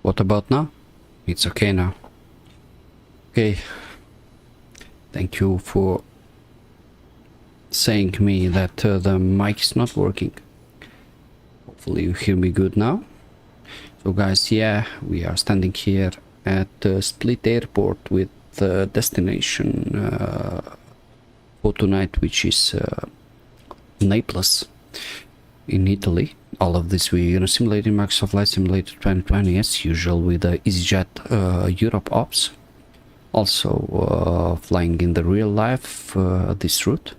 What about now? It's okay now. Okay. Thank you for saying me that the mic is not working. Hopefully you hear me good now. So guys, yeah, we are standing here at Split Airport with the destination for tonight, which is Naples in Italy. All of this we're gonna simulate in Microsoft Flight Simulator 2020 as usual with the EasyJet Europe ops. Also flying in the real life this route.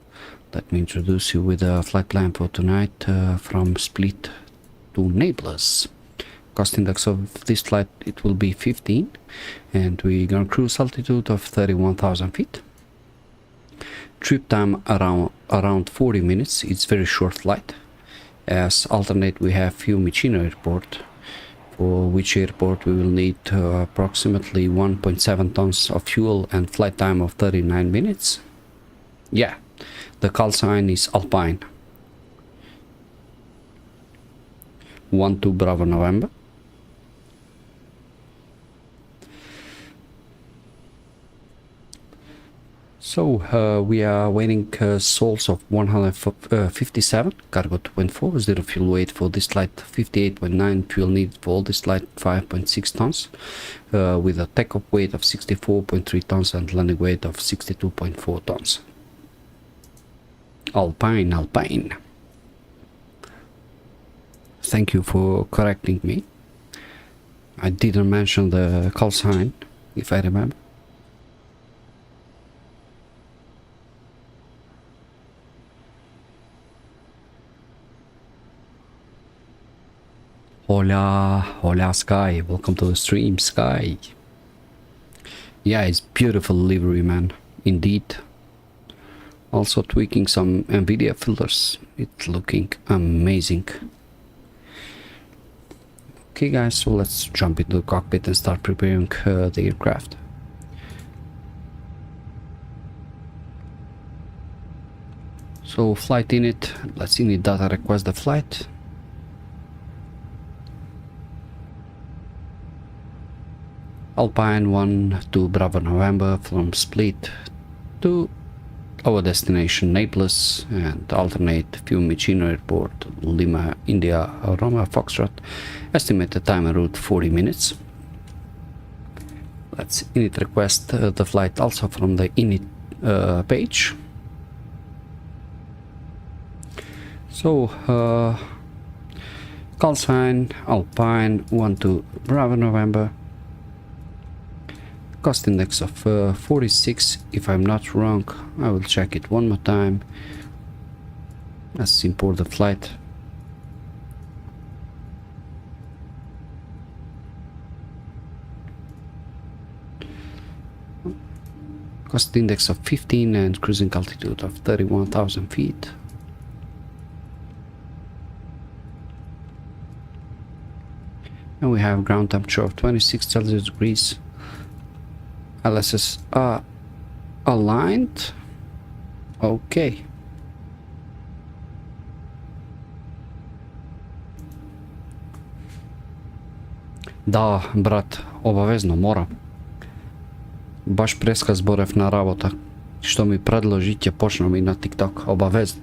Let me introduce you with a flight plan for tonight from Split to Naples. Cost index of this flight, it will be 15, and we're gonna cruise altitude of 31,000 feet. Trip time around 40 minutes. It's very short flight. As alternate we have Fiumicino Airport, for which airport we will need approximately 1.7 tons of fuel and flight time of 39 minutes. Yeah, the call sign is Alpine. 12 Bravo November. So we are waiting souls of 157, cargo 2.4, zero fuel weight for this flight 58.9, fuel needed for this flight 5.6 tons, with a takeoff weight of 64.3 tons and landing weight of 62.4 tons. Alpine, Alpine. Thank you for correcting me. I didn't mention the call sign, if I remember. Hola, hola Sky, welcome to the stream, Sky. Yeah, it's beautiful livery, man, indeed. Also tweaking some NVIDIA filters, it's looking amazing. Okay guys, so let's jump into the cockpit and start preparing the aircraft. So flight init, let's init data request the flight. Alpine 12 Bravo November from Split to our destination Naples, and alternate Fiumicino Airport, Lima India Roma Foxtrot. Estimated time en route 40 minutes. Let's init request the flight also from the init page. So call sign Alpine 12 Bravo November. Cost index of 46, if I'm not wrong. I will check it one more time. Let's import the flight. Cost index of 15 and cruising altitude of 31,000 feet. And we have ground temperature of 26 Celsius degrees. LSS aligned. Okay. Да, брат, обавезно мора. Баш преска зборев на работа. Што ми предложи, ќе почнам и на TikTok, обавезно.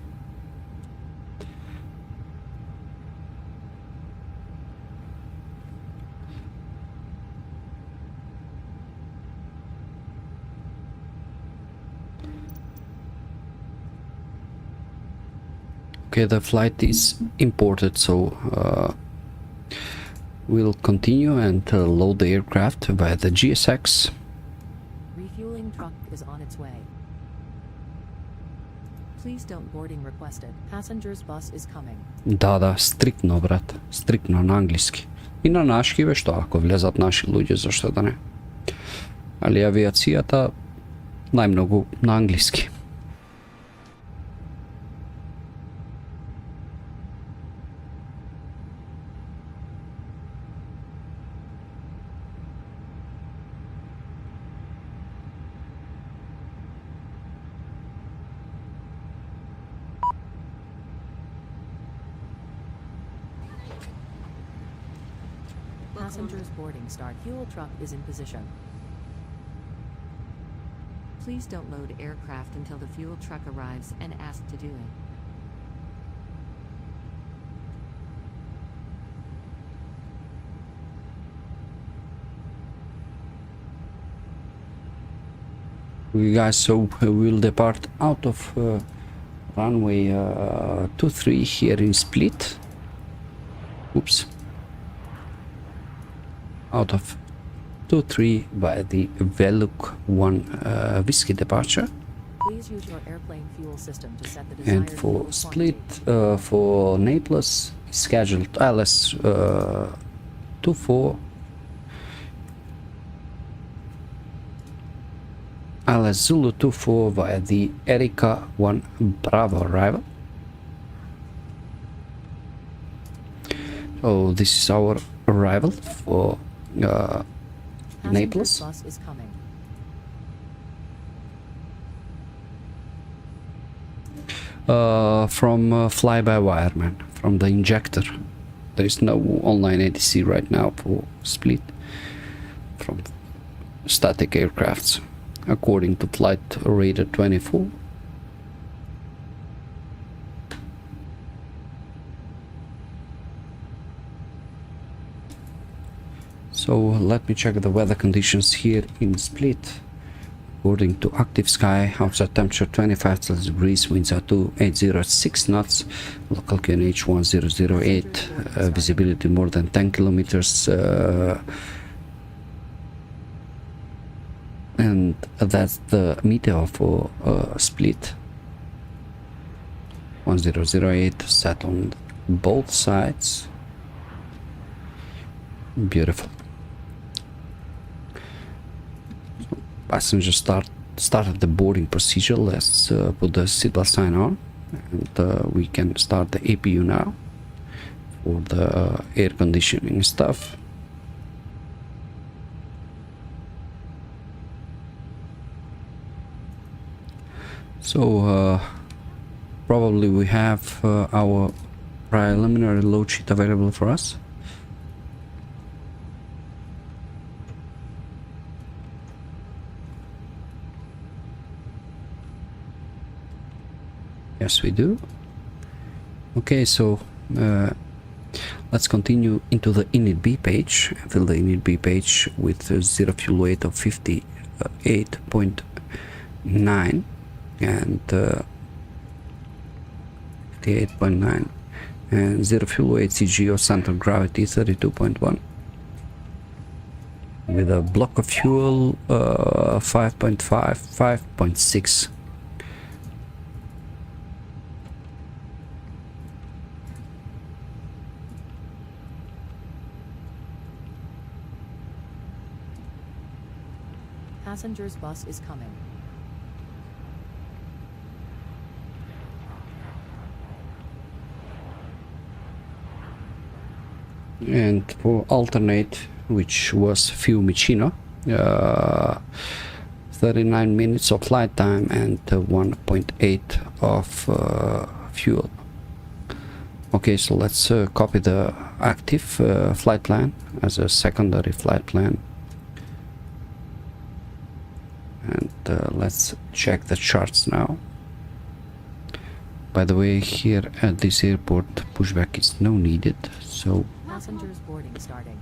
Okay, the flight is imported, so we'll continue and load the aircraft via the GSX. Refueling truck is on its way. Please don't boarding requested. Passengers bus is coming. Да, стриктно, брат. Стриктно на английски. И на нашки, бе, што ако влезат наши луѓе, зашто да не. Али авиацијата најмногу на англиски. Passengers boarding start. Fuel truck is in position. Please don't load aircraft until the fuel truck arrives and ask to do it. We guys, so we'll depart out of runway 23 here in Split. Oops. Out of 23 by the Veluk 1 Whiskey departure. Please use your airplane fuel system to set the desired And for fuel Split, quantity. for Naples, scheduled LS 24. LS Zulu 24 via the Erika 1 Bravo arrival. So this is our arrival for Passenger Naples. bus is coming. From fly-by-wire, man, from the injector. There is no online ATC right now for Split from static aircrafts, according to flight-rudder-pedals. So let me check the weather conditions here in Split. According to Active Sky, outside temperature 25 Celsius degrees, winds are 2806 knots, local QNH 1008, visibility more than 10 kilometers, and that's the meteor for Split. 1008 set on both sides. Beautiful. Passengers started the boarding procedure. Let's put the seatbelt sign on, and we can start the APU now for the air conditioning stuff. So probably we have our preliminary load sheet available for us. Yes, we do. Okay, so let's continue into the init B page. Fill the init B page with zero fuel weight of 58.9 and 58.9 and zero fuel weight CG or center of gravity 32.1 with a block of fuel 5.6. Passengers bus is coming. And for alternate, which was Fiumicino, 39 minutes of flight time and 1.8 of fuel. Okay, so let's copy the active flight plan as a secondary flight plan. And let's check the charts now. By the way, here at this airport, pushback is no needed, so Passengers boarding starting.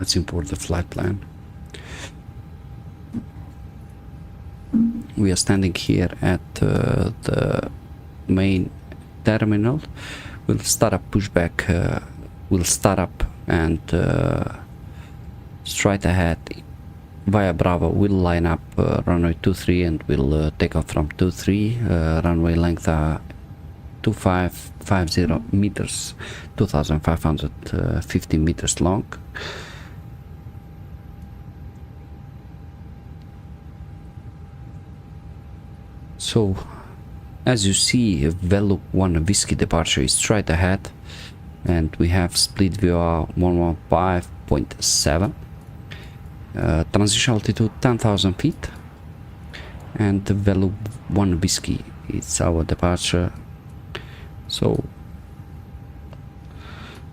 let's import the flight plan. We are standing here at the main terminal. We'll start up pushback, we'll start up and straight ahead via Bravo. We'll line up runway 23 and we'll take off from 23, runway length 2550 meters, 2550 meters long. So as you see, Veluk 1 Whiskey departure is straight ahead, and we have split VR 115.7, transition altitude 10,000 feet, and the Veluk 1 Whiskey is our departure. So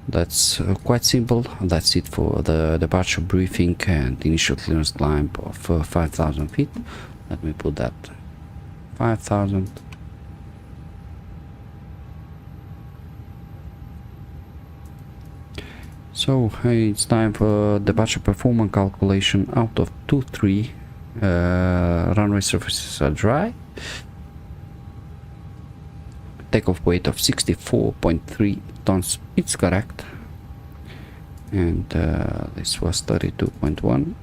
That's quite simple. That's it for the departure briefing and initial clearance climb of 5,000 feet. Let me put that 5,000. So it's time for departure performance calculation. Out of 2-3 runway surfaces are dry. Takeoff weight of 64.3 tons, it's correct. And this was 32.1.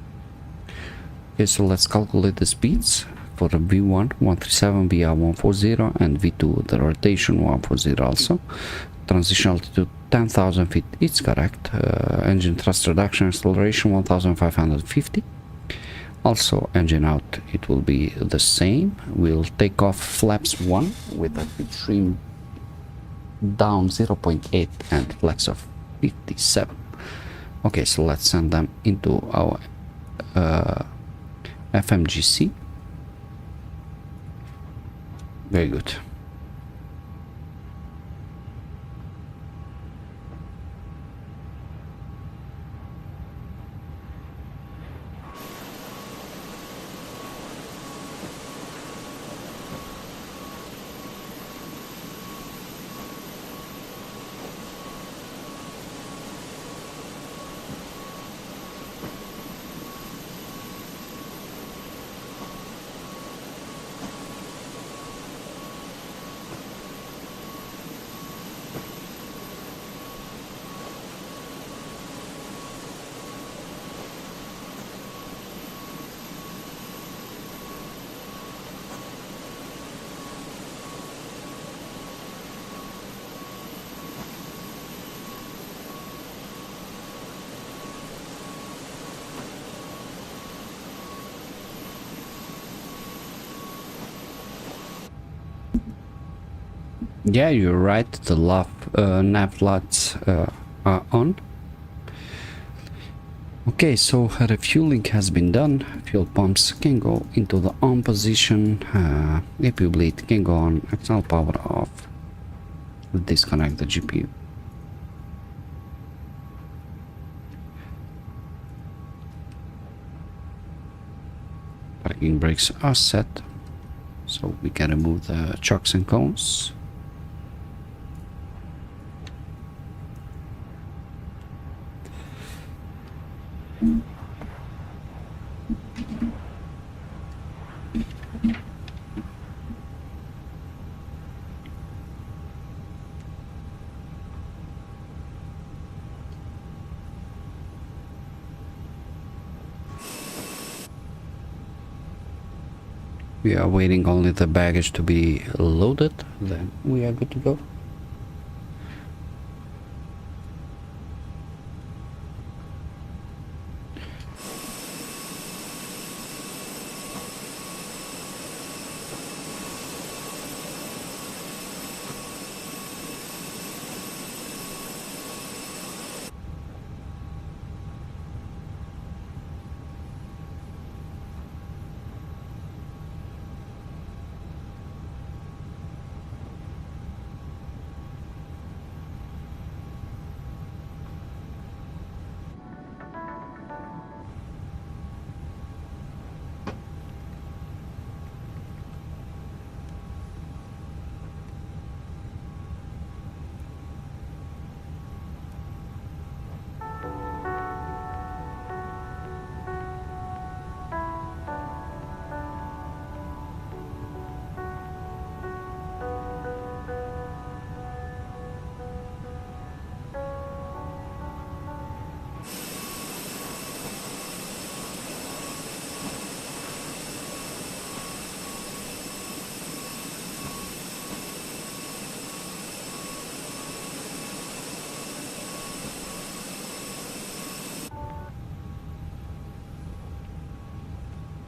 Okay, so let's calculate the speeds for the V1 137, VR 140, and V2 the rotation 140 also. Transition altitude 10,000 feet, it's correct. Engine thrust reduction acceleration 1550. Also engine out, it will be the same. We'll take off flaps 1 with a pitch trim down 0.8 and flex of 57. Okay, so let's send them into our FMGC. Very good. Yeah, you're right, the nav lights are on. Okay, so refueling has been done. Fuel pumps can go into the on position. APU bleed can go on. External power off. Disconnect the GPU. Parking brakes are set, so we can remove the chocks and cones. We are waiting only the baggage to be loaded, then we are good to go.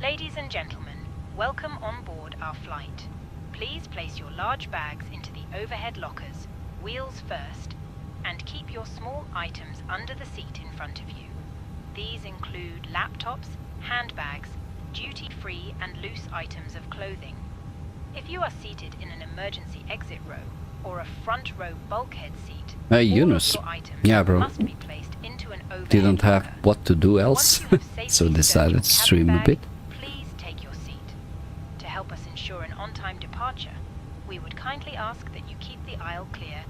Ladies and gentlemen, welcome on board our flight. Please place your large bags into the overhead lockers, wheels first, and keep your small items under the seat in front of you. These include laptops, handbags, duty-free and loose items of clothing. If you are seated in an emergency exit row or a front row bulkhead seat, Hey, all of Yunus. your items Yeah, bro. must be placed into an overhead Didn't have locker. what to do else, Once you have safely so stowed decided your to cabin stream a bag, bit. please take your seat. To help us ensure an on-time departure, we would kindly ask that you keep the aisle clear.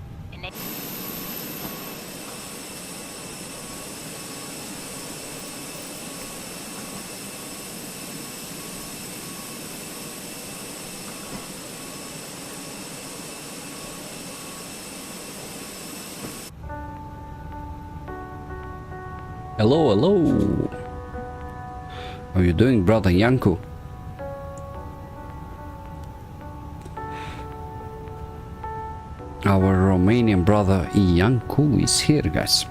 Hello, hello. How you doing, brother Yanko? Our Romanian brother Yanko is here, guys.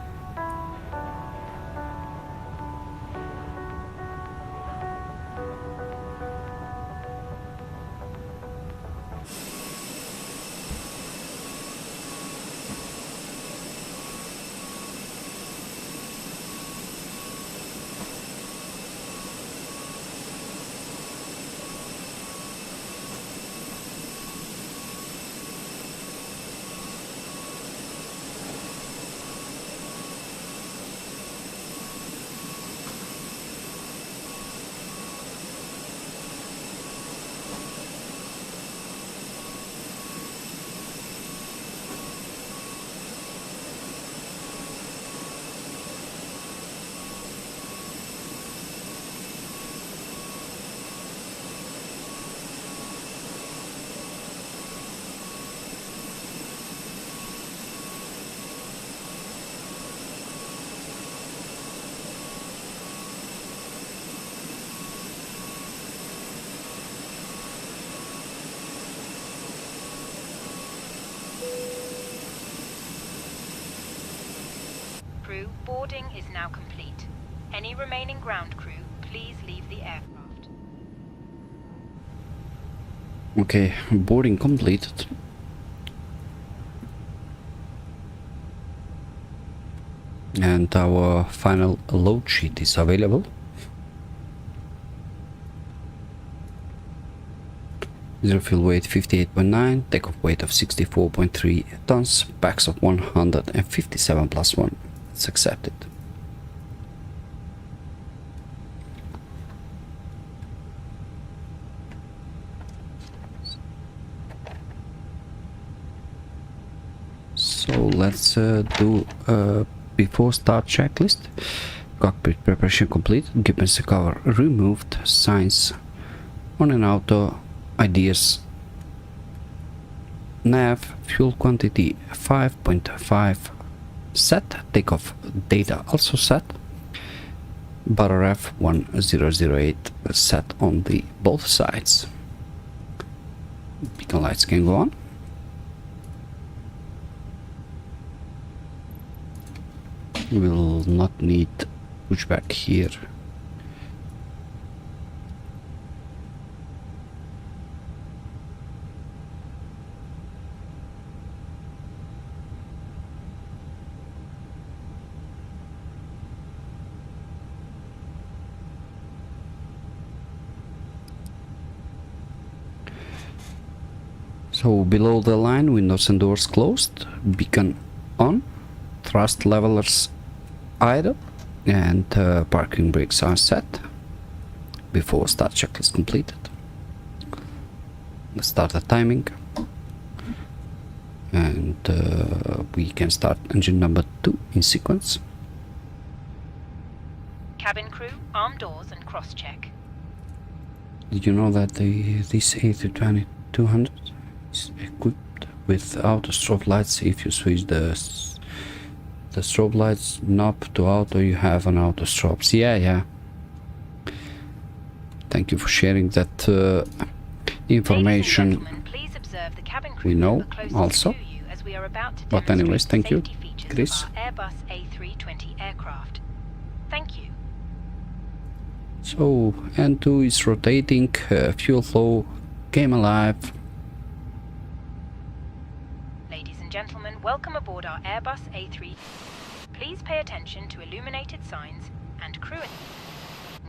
Crew, boarding is now complete. Any remaining ground crew, please leave the aircraft. Okay, boarding completed. And our final load sheet is available. Zero fuel weight 58.9, takeoff weight of 64.3 tons, packs of 157 plus 1. It's accepted. So let's do before start checklist. Cockpit preparation complete, equipment cover removed, signs on an auto, ideas, nav, fuel quantity 5.5 set, takeoff data also set, BRF 1008 set on the both sides. Beacon lights can go on. We will not need pushback here. So below the line, windows and doors closed, beacon on, thrust levelers idle, and parking brakes are set. Before start checklist completed. Let's start the timing. And we can start engine number 2 in sequence. Cabin crew, arm doors and cross-check. Did you know that this A320-200 is equipped with auto strobe lights? If you switch the strobe lights knob to auto, you have an auto strobes. Yeah. Thank you for sharing that information. Ladies and gentlemen, please observe the cabin crew We know member closest also. to you as we are about to But anyways, demonstrate thank you, the safety features Chris. of our Airbus A320 aircraft. Thank you. So N2 is rotating, fuel flow came alive. Ladies and gentlemen, welcome aboard our Airbus A3. Please pay attention to illuminated signs and crew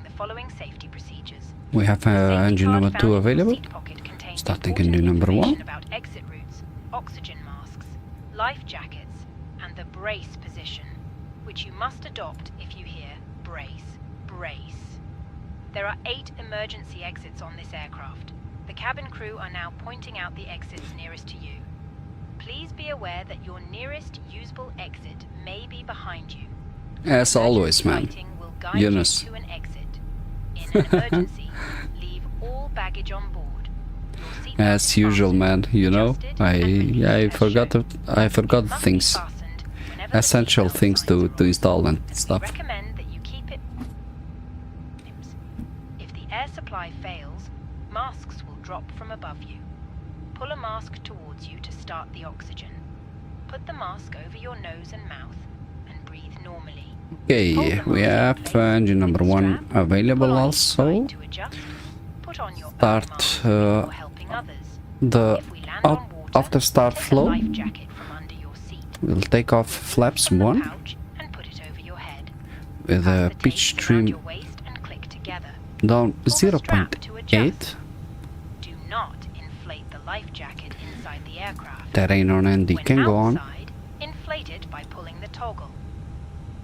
the following safety procedures. We have The safety engine card number found 2 in your available. seat pocket contains Starting important engine number information 1. about exit routes, oxygen masks, life jackets, and the brace position, which you must adopt if you hear brace, brace. There are 8 emergency exits on this aircraft. The cabin crew are now pointing out the exits nearest to you. Please be aware that your nearest usable exit may be behind you. As always, man. Lighting will guide Eunice. you to an exit. In an emergency, leave all baggage on board. Your seatbelt As is usual, fastened, man. You know, adjusted, and released I as forgot shown. I forgot It must be things, fastened whenever the essential seatbelt things signs are to on. install and We stuff. recommend that you keep it. If the air supply fails, masks will drop from above you. Pull a mask towards you to start the oxygen. Put the mask over your nose and mouth and breathe normally. Okay, we have engine number 1 available also. Start the after start flow. We'll take off flaps 1 with a pitch trim down 0.8. Do not inflate the life jacket inside the aircraft. Terrain on ND When can go on. outside, inflate it by pulling the toggle.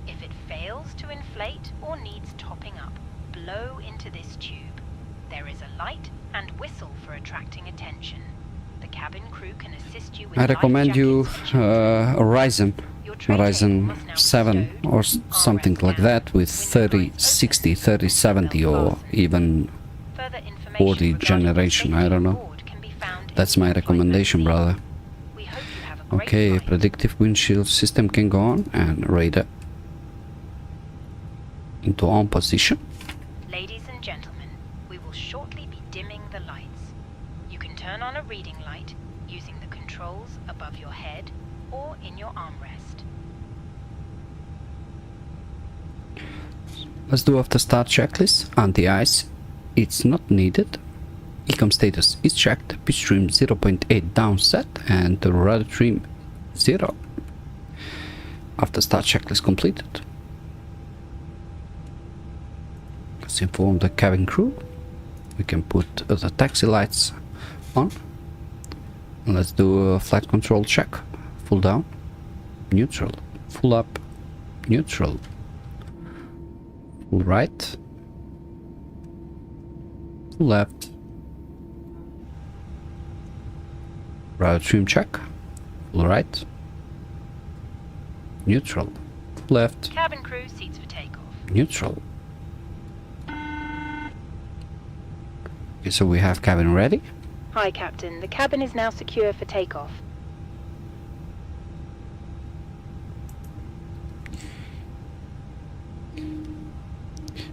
If it fails to inflate or needs topping up, blow into this tube. There is a light and whistle for attracting attention. The cabin crew can assist you with I life recommend you jackets for children. a Ryzen. Your tray table Ryzen must now be 7 stowed, or something armrest like down, that with window 3060, blinds open, 3070 seatbelt or fastened. even Further information 40 regarding the generation, I safety don't know. board can be found in That's the my flight recommendation, magazine. brother. We hope you have a great Okay, flight. predictive windshield system can go on and radar into on position. Ladies and gentlemen, we will shortly be dimming the lights. You can turn on a reading light using the controls above your head or in your armrest. Let's do after start checklist. Anti-ice, it's not needed. Ecom status is checked. Pitch trim 0.8 down set and the rudder trim 0. After start checklist completed. Let's inform the cabin crew. We can put the taxi lights on. And let's do a flight control check. Full down, neutral, full up, neutral, full right, full left, rudder trim check, full right, neutral, full left, Cabin crew seats for takeoff. neutral. Okay, so we have cabin ready. Hi, Captain. The cabin is now secure for takeoff.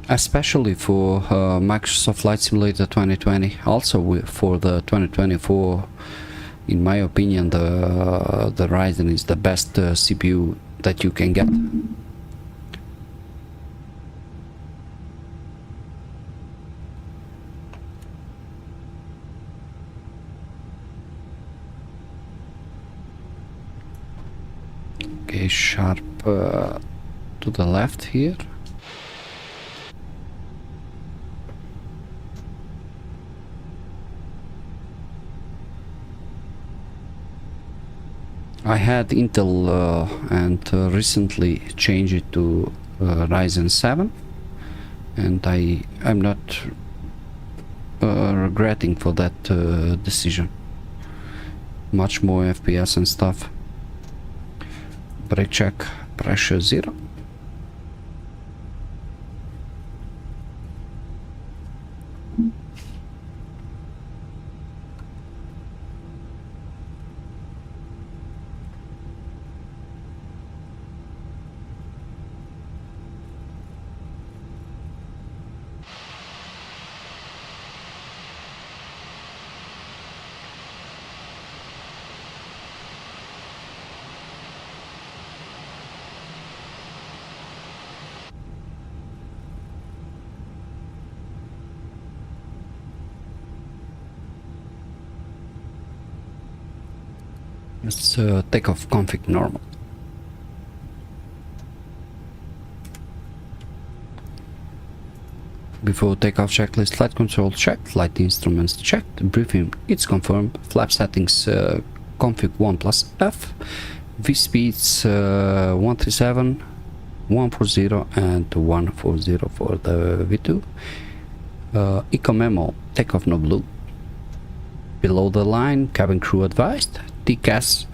Especially for Microsoft Flight Simulator 2020. Also for the 2024, in my opinion, the Ryzen is the best CPU that you can get. Okay, sharp to the left here. I had Intel and recently changed it to Ryzen 7, and I'm not regretting for that decision. Much more FPS and stuff. Brake check, pressure 0. Let's takeoff config normal. Before takeoff checklist, flight control checked, flight instruments checked, briefing it's confirmed, flap settings config 1+F, V speeds 137, 140 and 140 for the V2. Eco memo, takeoff no blue. Below the line, cabin crew advised. TCAS.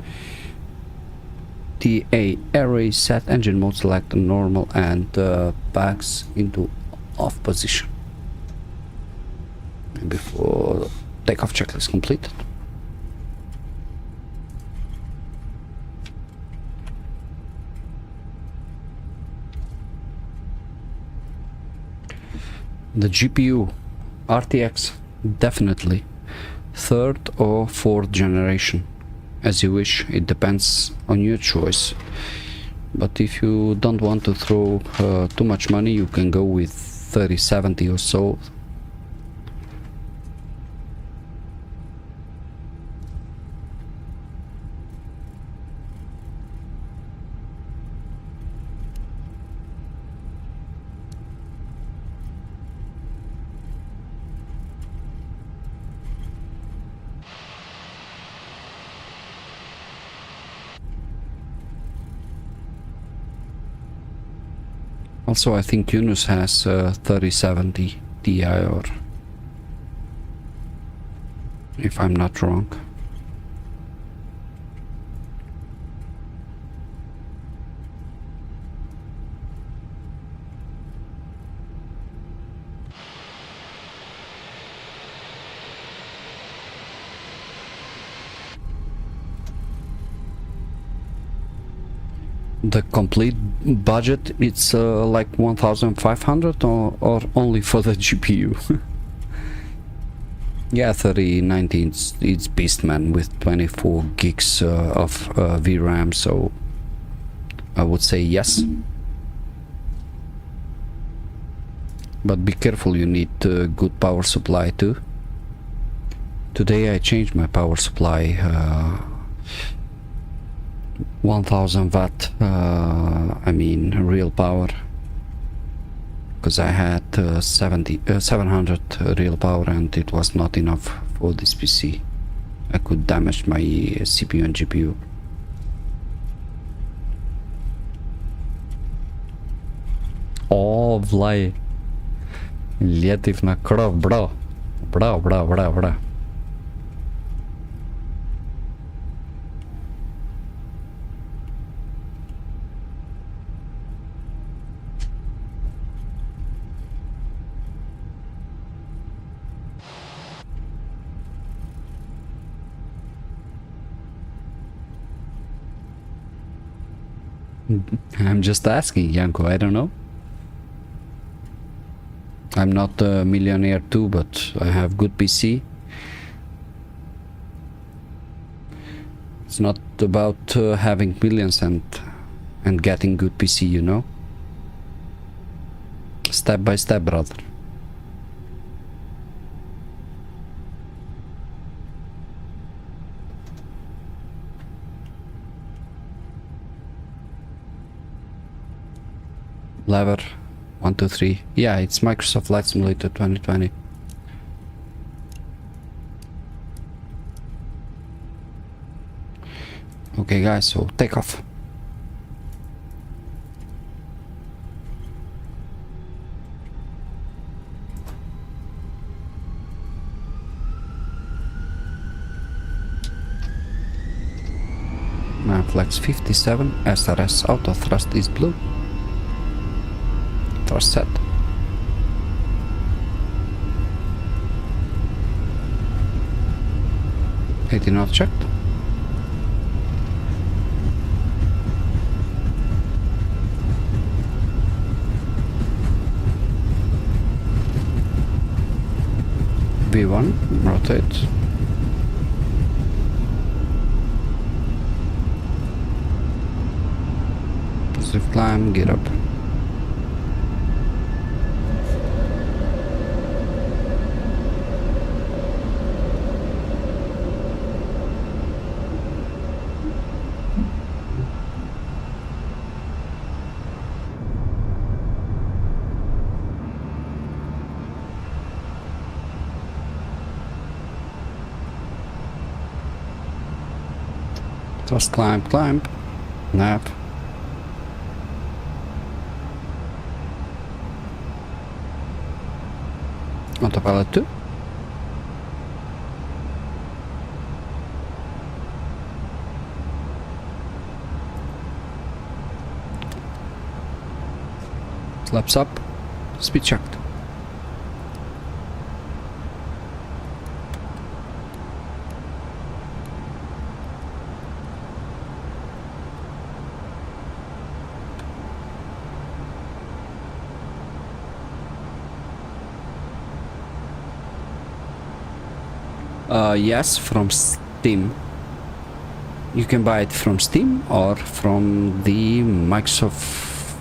TA array set engine mode select normal and bags into off position. And before takeoff checklist completed. The GPU RTX definitely 3rd or 4th generation, as you wish. It depends on your choice, but if you don't want to throw too much money, you can go with 3070 or so. Also, I think Yunus has 3070 Ti, or if I'm not wrong. The complete budget, it's like 1500 or only for the GPU? Yeah, 3090 it's Beastman with 24 gigs of VRAM, so I would say yes. But be careful, you need good power supply too. Today I changed my power supply. 1000 watt, I mean real power, because I had 700 real power and it was not enough for this PC. I could damage my CPU and GPU. О, Влай, летив на кров, бро. Бра. I'm just asking, Yanko, I don't know. I'm not a millionaire too, but I have good PC. It's not about having millions and getting good PC, you know? Step by step, brother. Lever 1, 2, 3. Yeah, it's Microsoft Flight Simulator 2020. Okay guys, so takeoff. Flex 57, SRS auto thrust is blue. Thrust set. AT not checked. V1, rotate. Positive climb, get up. Just climb. Nap. Autopilot 2. Flaps up. Speed checked. Yes, from Steam. You can buy it from Steam or from the Microsoft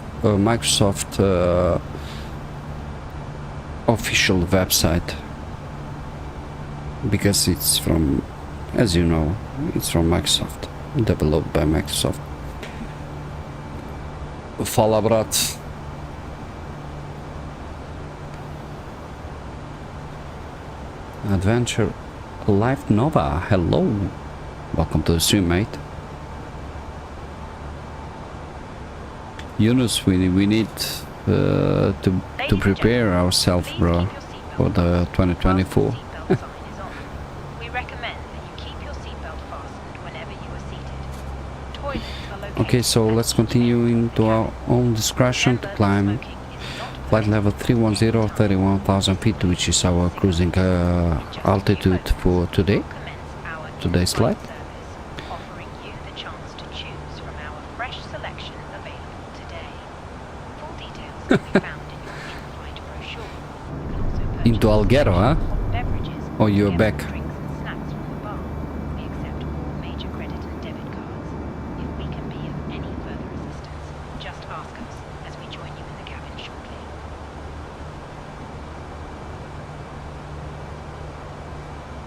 official website, because it's from, as you know, it's from Microsoft, developed by Microsoft. Fala, brat. Adventure Life Nova, hello. Welcome to the stream, mate. Yunus, we need to prepare ourselves, bro, for the 2024. We recommend that you keep your seatbelt fastened whenever you are seated. Toilets are located. Okay, so let's continue into our own discretion to climb flight level 310, 31,000 feet, which is our cruising altitude for today's flight. Offering you the chance to choose from our fresh selection available today. Full details can be found in your in-flight brochure. You can also purchase Into Alghero, huh? hot beverages, Oh, you're together back. with drinks and snacks from the bar. We accept all major credit and debit cards. If we can be of any further assistance, just ask us as we join you in the cabin shortly.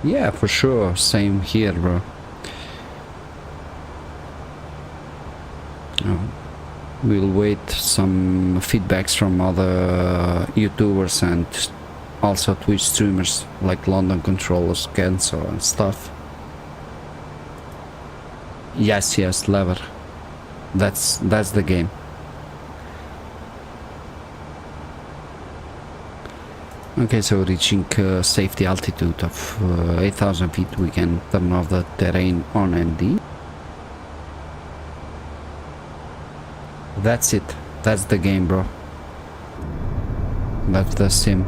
Yeah, for sure. Same here, bro. We'll wait some feedbacks from other YouTubers and also Twitch streamers like London Controllers, Kenzo and stuff. Yes, lever. That's the game. Okay, so reaching safety altitude of 8,000 feet, we can turn off the terrain on ND. That's it. That's the game, bro. That's the sim.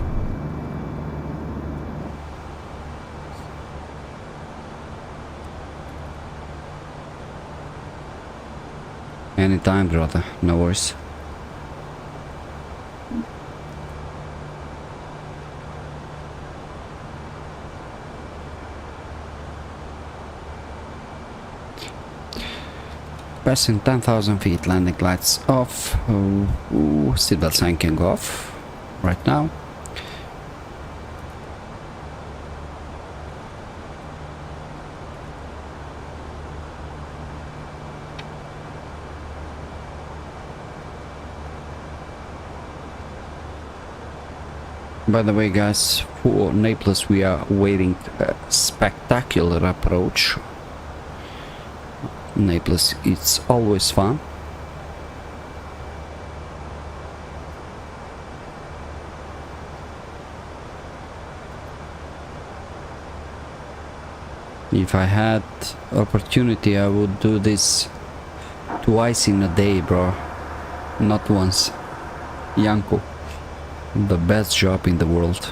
Anytime, brother. No worries. Passing 10,000 feet, landing lights off. Seatbelt sign can go off right now. By the way, guys, for Naples we are waiting a spectacular approach. Naples, it's always fun. If I had opportunity, I would do this twice in a day, bro. Not once. Yanko, the best job in the world.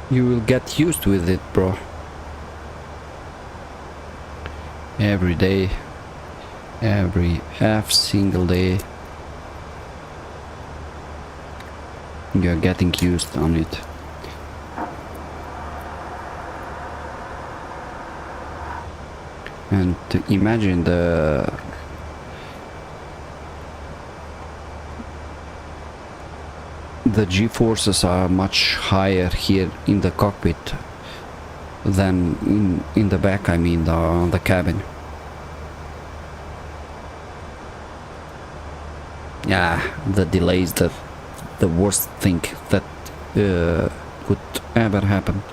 You will get used with it, bro. Every day, every single day. you're getting used on it. And to imagine the G-forces are much higher here in the cockpit than in the back, I mean the cabin. Yeah, the delay is the worst thing that could ever happen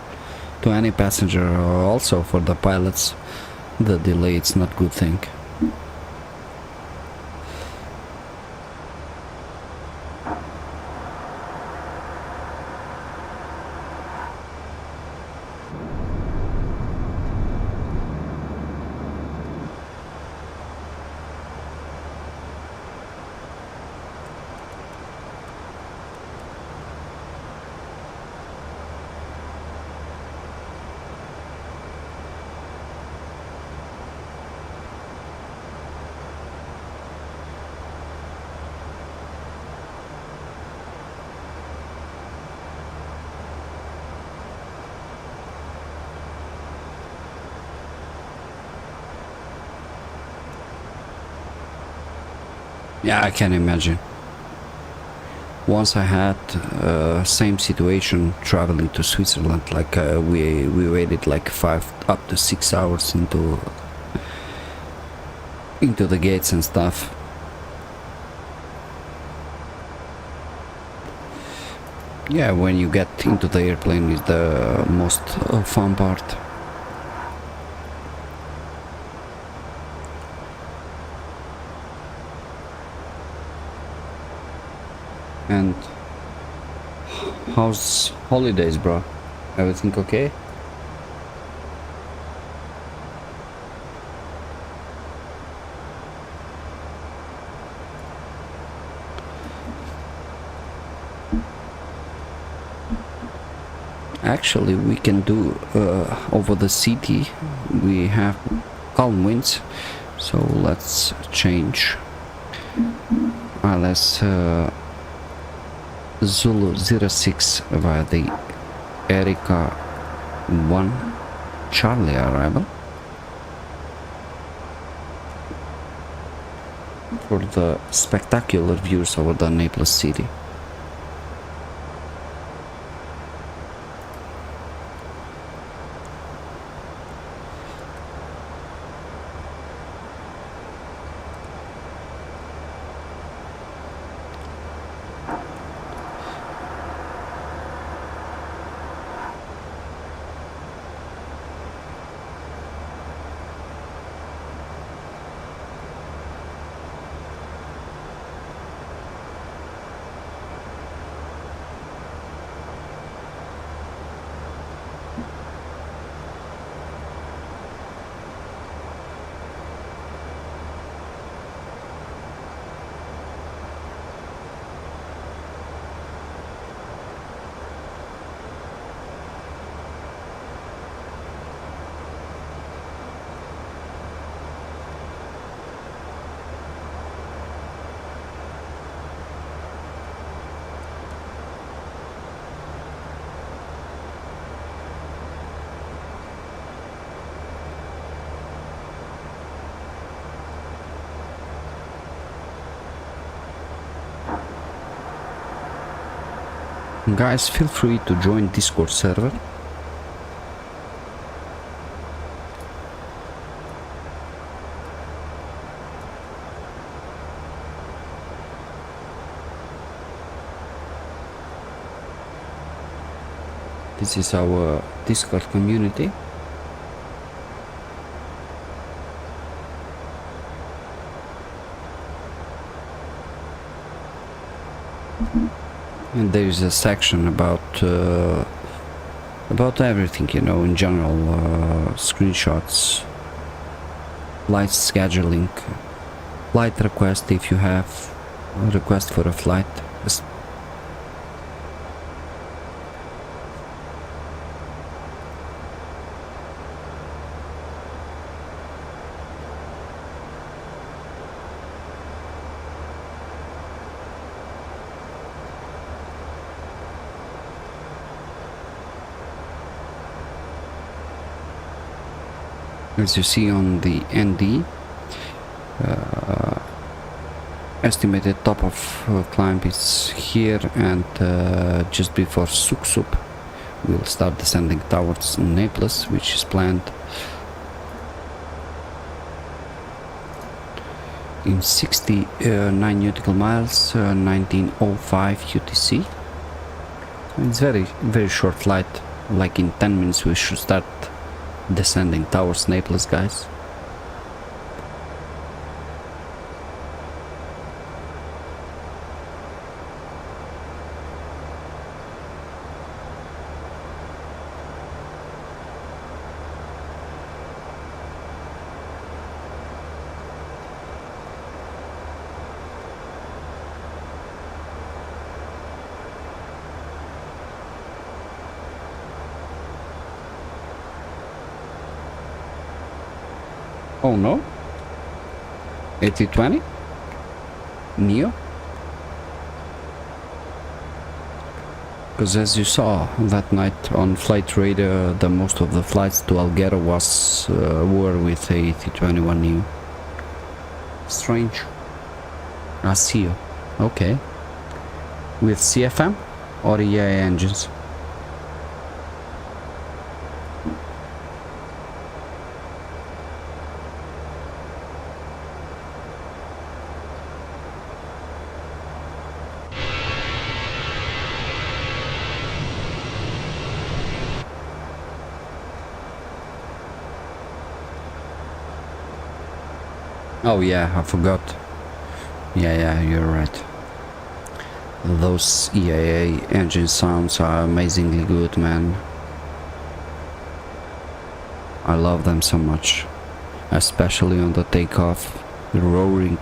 to any passenger, or also for the pilots. The delay, it's not good thing. Yeah, I can imagine. Once I had same situation traveling to Switzerland. Like we waited like 5 up to 6 hours into the gates and stuff. Yeah, when you get into the airplane is the most fun part. And how's holidays, bro? Everything okay? Actually, we can do over the city. We have calm winds, so let's change. Let's Zulu 06 via the Erika 1 Charlie arrival for the spectacular views over the Naples city. Guys, feel free to join Discord server. This is our Discord community. And there is a section about everything, you know, in general, screenshots, flight scheduling, flight request if you have a request for a flight. As you see on the ND, estimated top of climb is here, and just before Suksup we'll start descending towards Naples, which is planned in 69 nautical miles, 1905 UTC. It's very short flight, like in 10 minutes we should start descending towards Naples, guys. Oh no, A320 Neo, because as you saw that night on Flight Radar, the most of the flights to Alghero were with A321 Neo. Strange. ASIO, okay. With CFM or EAA engines? Oh yeah, I forgot. Yeah, you're right. Those EAA engine sounds are amazingly good, man. I love them so much. Especially on the takeoff, roaring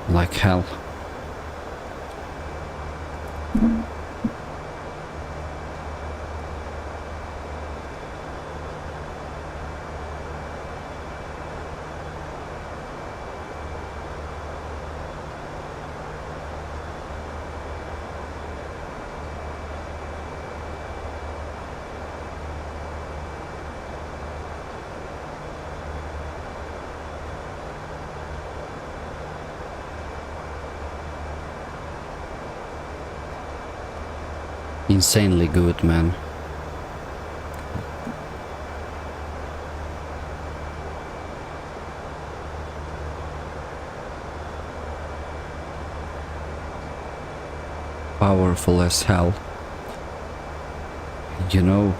like hell. Insanely good, man. Powerful as hell. You know,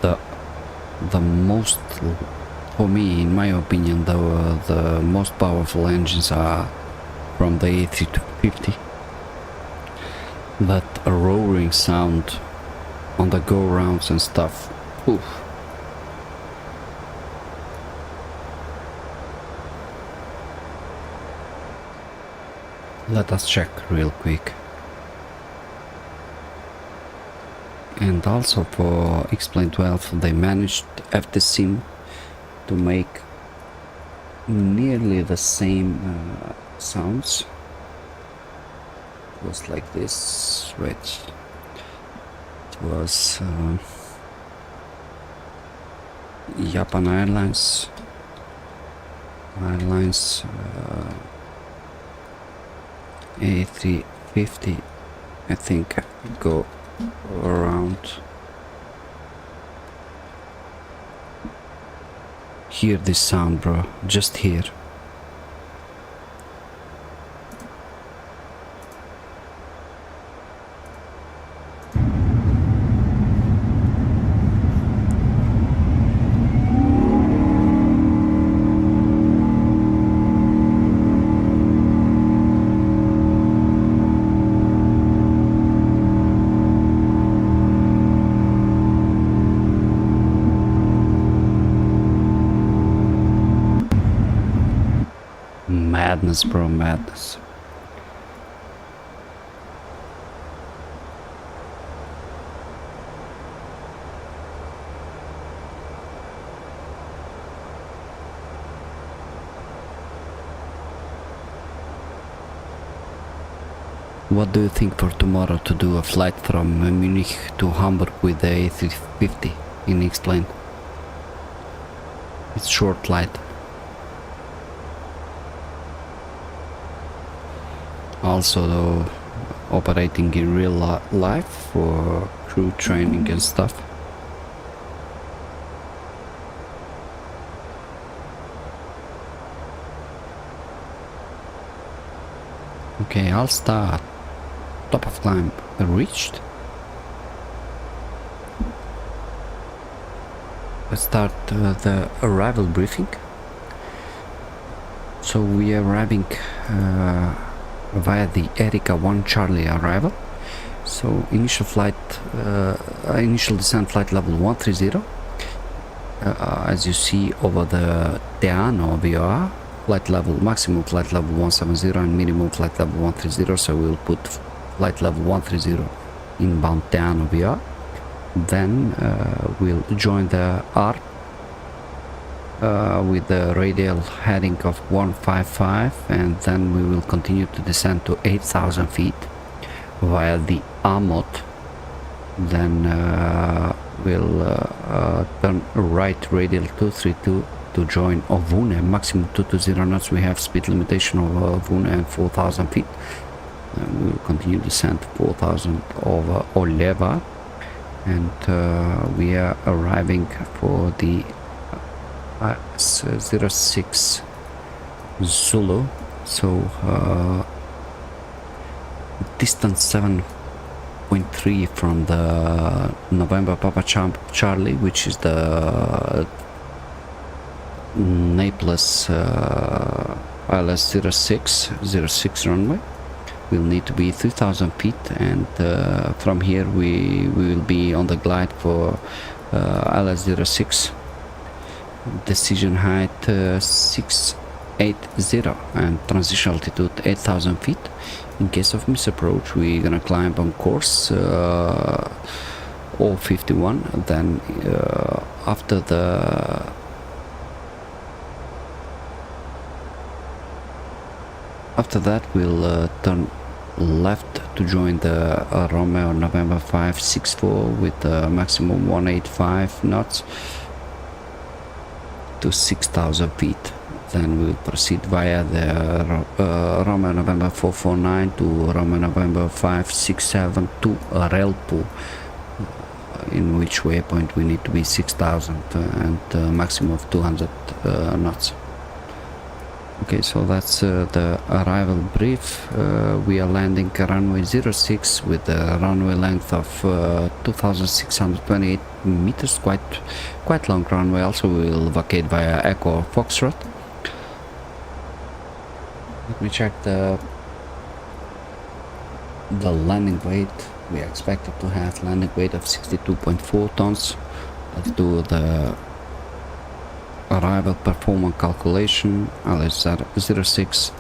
the most, for me, in my opinion, the most powerful engines are from the A350. That roaring sound on the go rounds and stuff. Oof. Let us check real quick. And also for X-Plane 12 they managed FTSIM to make nearly the same sounds. It was like this, right? It was Japan Airlines A350, I think, go around. Hear this sound, bro, just here. Madness, bro, madness. What do you think for tomorrow to do a flight from Munich to Hamburg with the A350 in X-Plane? It's short flight. Also though, operating in real life for crew training and stuff. Okay, I'll start. Top of climb reached. Let's start the arrival briefing. So we are arriving via the Erika 1 Charlie arrival. So initial flight, initial descent flight level 130. As you see over the TIRANA VOR, flight level, maximum flight level 170 and minimum flight level 130. So we'll put flight level 130 inbound TIRANA VOR. Then we'll join the ARP with the radial heading of 155, and then we will continue to descend to 8,000 feet via the AMOT. Then we'll turn right radial 232 to join Ovune, maximum 220 knots. We have speed limitation of Ovune and 4,000 feet. And we will continue descent 4,000 over Oleva. And we are arriving for the 06 Zulu. So distance 7.3 from the November Papa Charlie, which is the Naples ILS 06 runway. Will need to be 3,000 feet, and from here we will be on the glide for ILS 06. Decision height 680 and transition altitude 8,000 feet. In case of misapproach, we're gonna climb on course 051. Then after that we'll turn left to join the Romeo November 564 with a maximum 185 knots to 6,000 feet. Then we'll proceed via the Romeo November 449 to Romeo November 567 to Relpu, in which waypoint we need to be 6,000 and maximum of 200 knots. Okay, so that's the arrival brief. We are landing runway 06 with a runway length of 2,628 meters, quite long runway. Also we will vacate via Echo Foxtrot. Let me check the landing weight. We are expected to have landing weight of 62.4 tons. Let's do the arrival performance calculation. ILS 06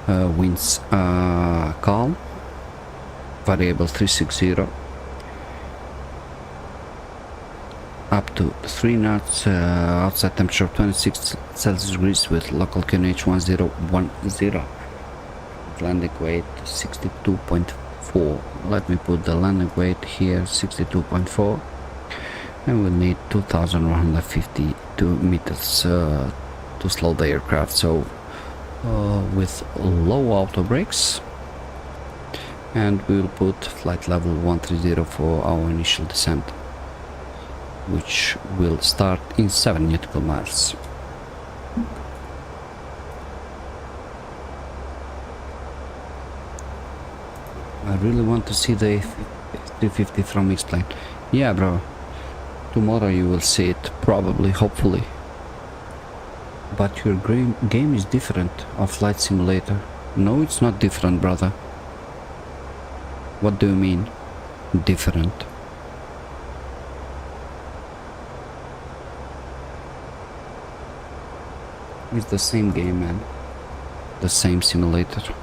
winds calm, variable 360 up to 3 knots, outside temperature of 26 Celsius degrees with local QNH 1010. Landing weight 62.4. Let me put the landing weight here, 62.4, and we'll need 2,152 meters to slow the aircraft. So with low auto brakes, and we will put flight level 130 for our initial descent, which will start in 7 nautical miles. I really want to see the 350 from X-Plane. Yeah, bro. Tomorrow you will see it, probably, hopefully. But your game is different of Flight Simulator. No, it's not different, brother. What do you mean, different? It's the same game, man. The same simulator.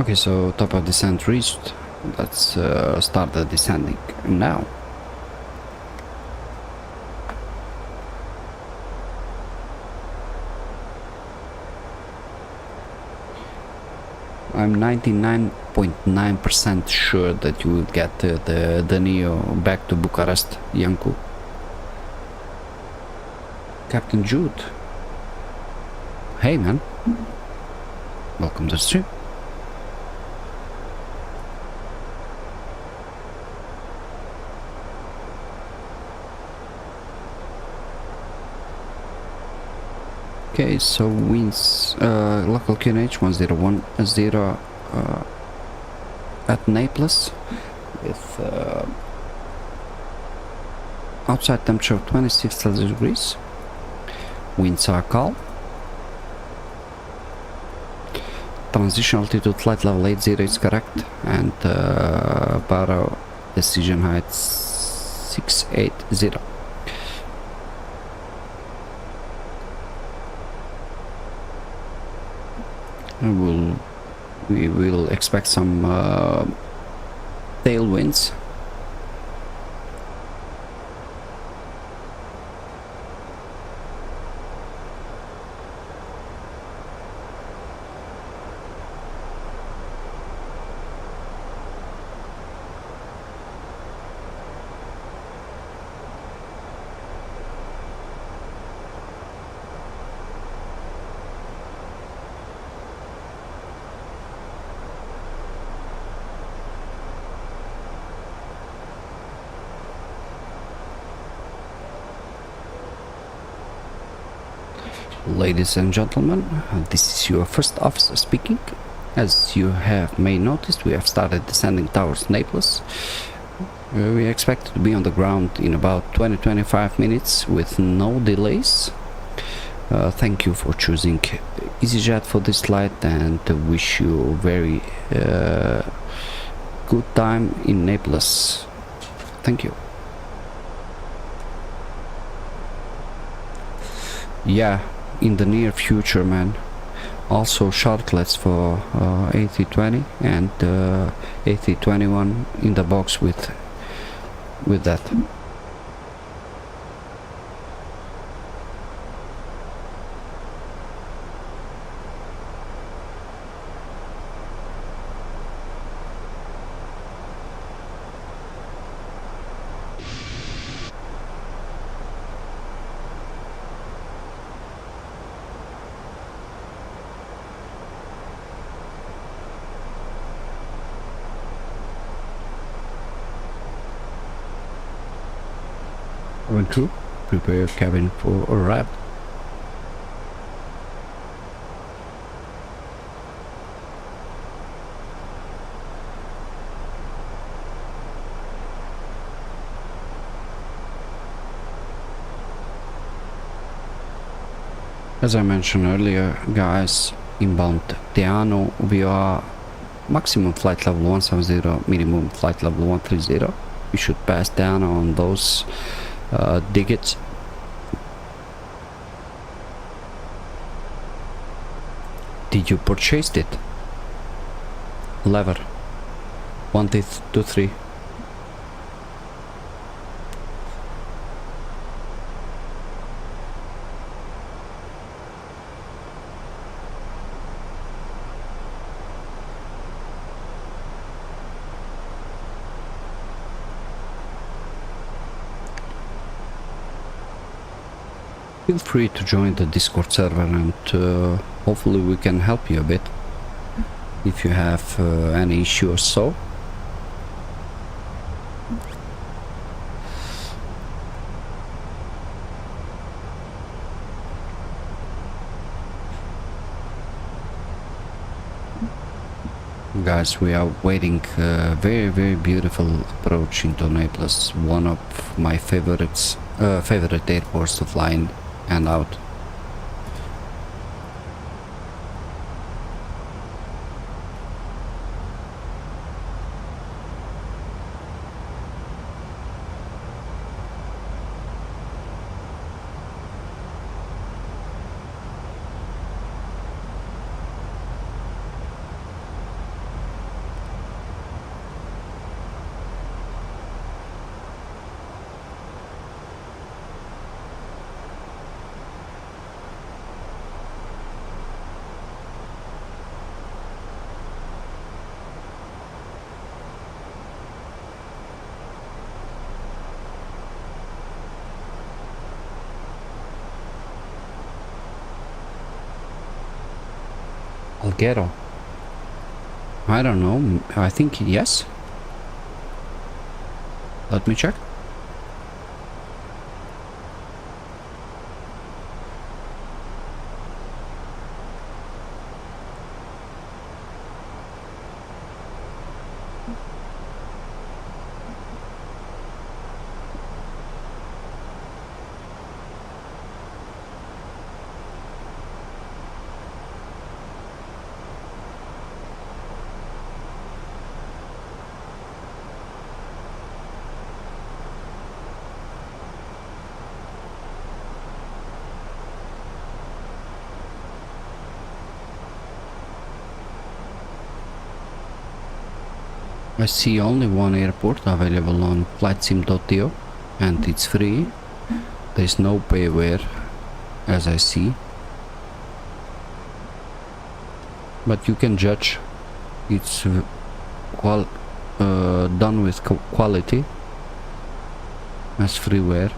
Okay, so top of descent reached. Let's start the descending now. I'm 99.9% sure that you will get the Neo back to Bucharest, Iancu. Captain Jude. Hey man. Welcome to the stream. Okay, so winds local QNH 1010 at Naples with outside temperature of 26 Celsius degrees. Winds are calm. Transition altitude flight level 80 is correct, and baro decision height 680. We will expect some tailwinds. Ladies and gentlemen, this is your first officer speaking. As you may noticed, we have started descending towards Naples. We expect to be on the ground in about 20-25 minutes with no delays. Thank you for choosing EasyJet for this flight, and wish you very good time in Naples. Thank you. Yeah, in the near future, man. Also shortlets for A320 and A321 in the box with that. Crew, prepare your cabin for arrival. As I mentioned earlier, guys, inbound TIRANA, we are maximum flight level 170, minimum flight level 130. We should pass TIRANA on those digits. Did you purchase it? Lever 1, 2, 3. Feel free to join the Discord server, and hopefully we can help you a bit if you have any issue or so. Guys, we are waiting very beautiful approach into Naples, one of my favorite airports to fly in and out. ghetto. I don't know. I think yes. Let me check. I see only one airport available on flightsim.io and it's free. There is no payware as I see. But you can judge it's done with quality as freeware.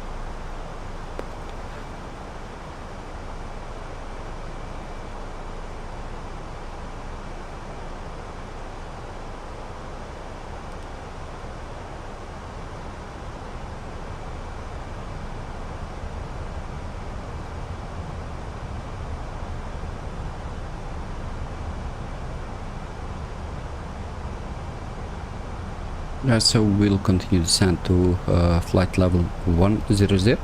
So we'll continue descent to flight level 100.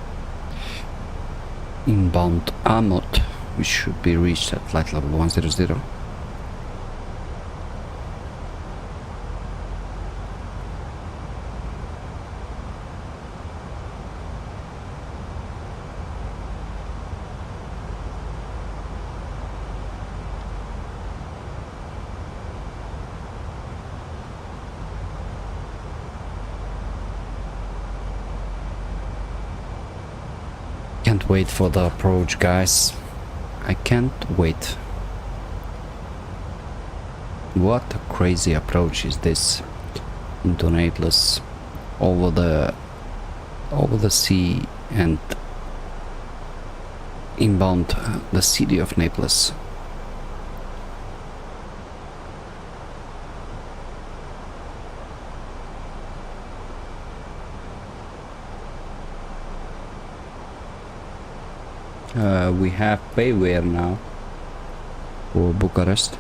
Inbound Amot, we should be reached at flight level 100. Can't wait for the approach, guys. I can't wait. What a crazy approach is this into Naples, over the sea and inbound the city of Naples. We have payware now for Bucharest.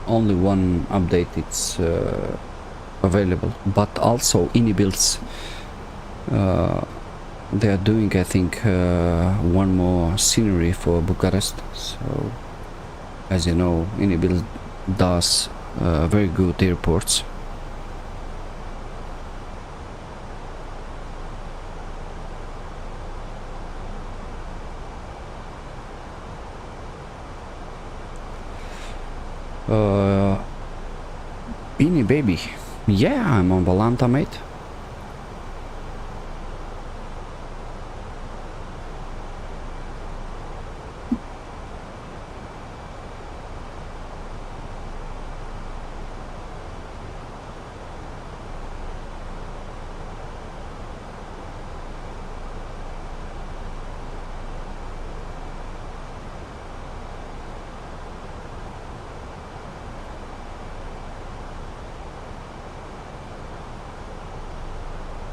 Only one update it's available, but also Inibuilds they are doing, I think, one more scenery for Bucharest. So as you know, Inibuild does very good airports. Beanie baby, yeah, I'm on Valanta, mate.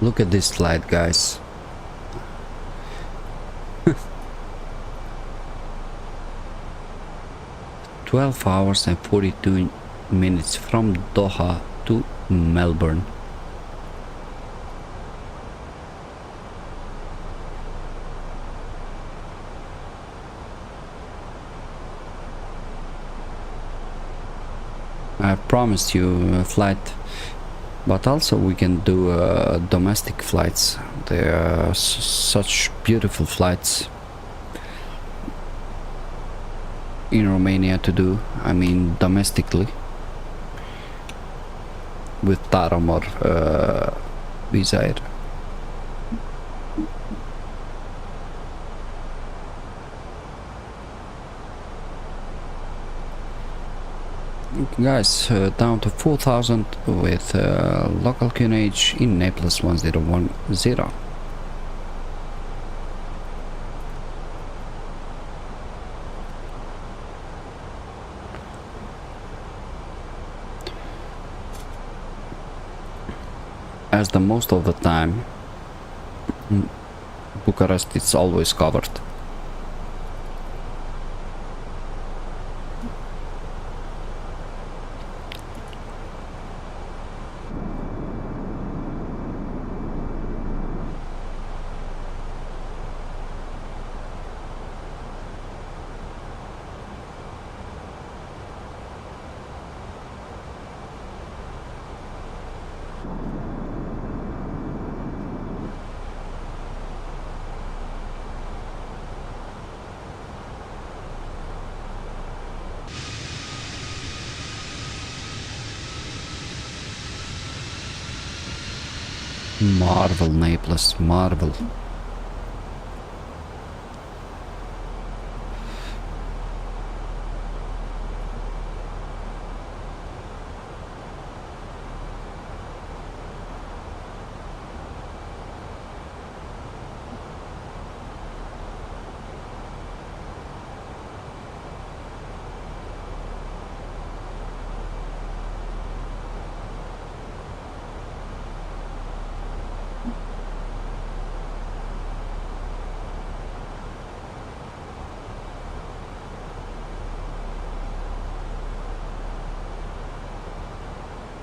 Look at this flight, guys. "12 hours and 42 minutes from Doha to Melbourne." I promised you a flight. But also we can do domestic flights. They are such beautiful flights in Romania to do. I mean domestically with TAROM or EASYJET. Guys, down to 4,000 with local QNH in Naples 1010. as the most of the time Bucharest is always covered. Marvel, Naples, Marvel.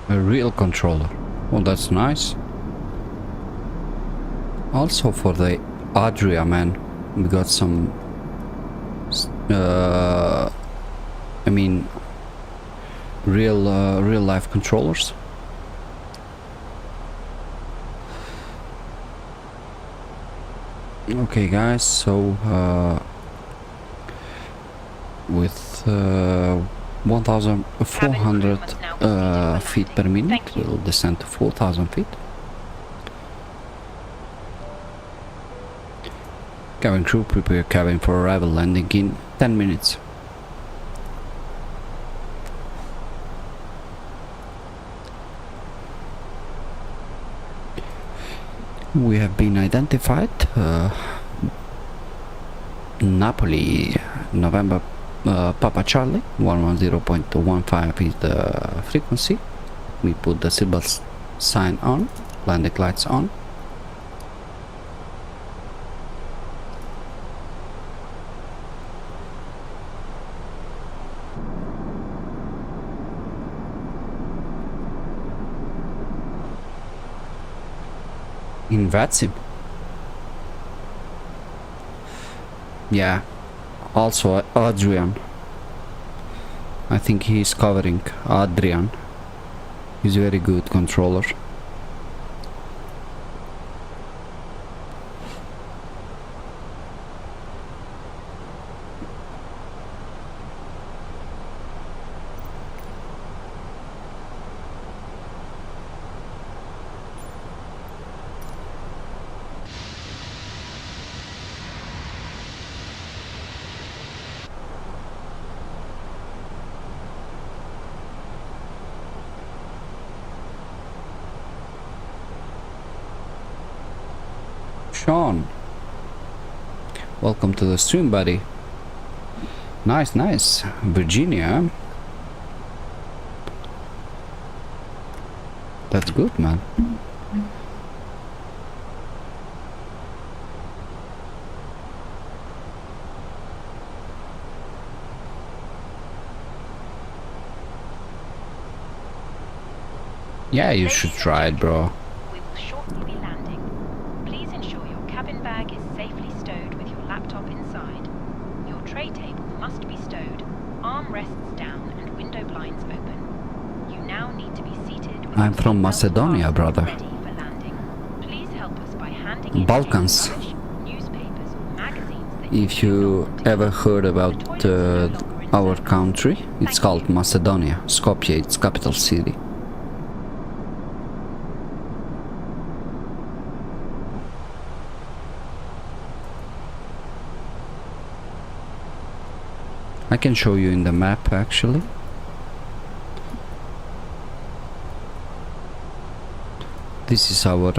A real controller. Oh, that's nice. Also for the Adria, man, we got some I mean real life controllers. Okay guys, so with 1400 feet per minute, we'll descend to 4000 feet. Cabin crew, prepare cabin for arrival, landing in 10 minutes. We have been identified. Napoli, November, Papa Charlie, 110.15 is the frequency. We put the silver sign on, landing lights on. In Vatsim. Yeah, also Adrian. I think he is covering Adrian. He's a very good controller. Sean, welcome to the stream, buddy. Nice, nice. Virginia, that's good, man. Yeah, you should try it, bro. We will shortly be landing. Please ensure your cabin bag is safely stowed with your laptop inside. Your tray table must be stowed, armrests down and window blinds open. You now need to be seated with I'm your from seatbelt Macedonia, fastened brother. ready for landing. Please help us by handing in Balkans. any rubbish, newspapers or magazines that If do you not want to ever use. heard The about toilets are no longer in our service. country, it's Thank called you. Macedonia. Skopje, its capital city. I can show you in the map, actually. This is our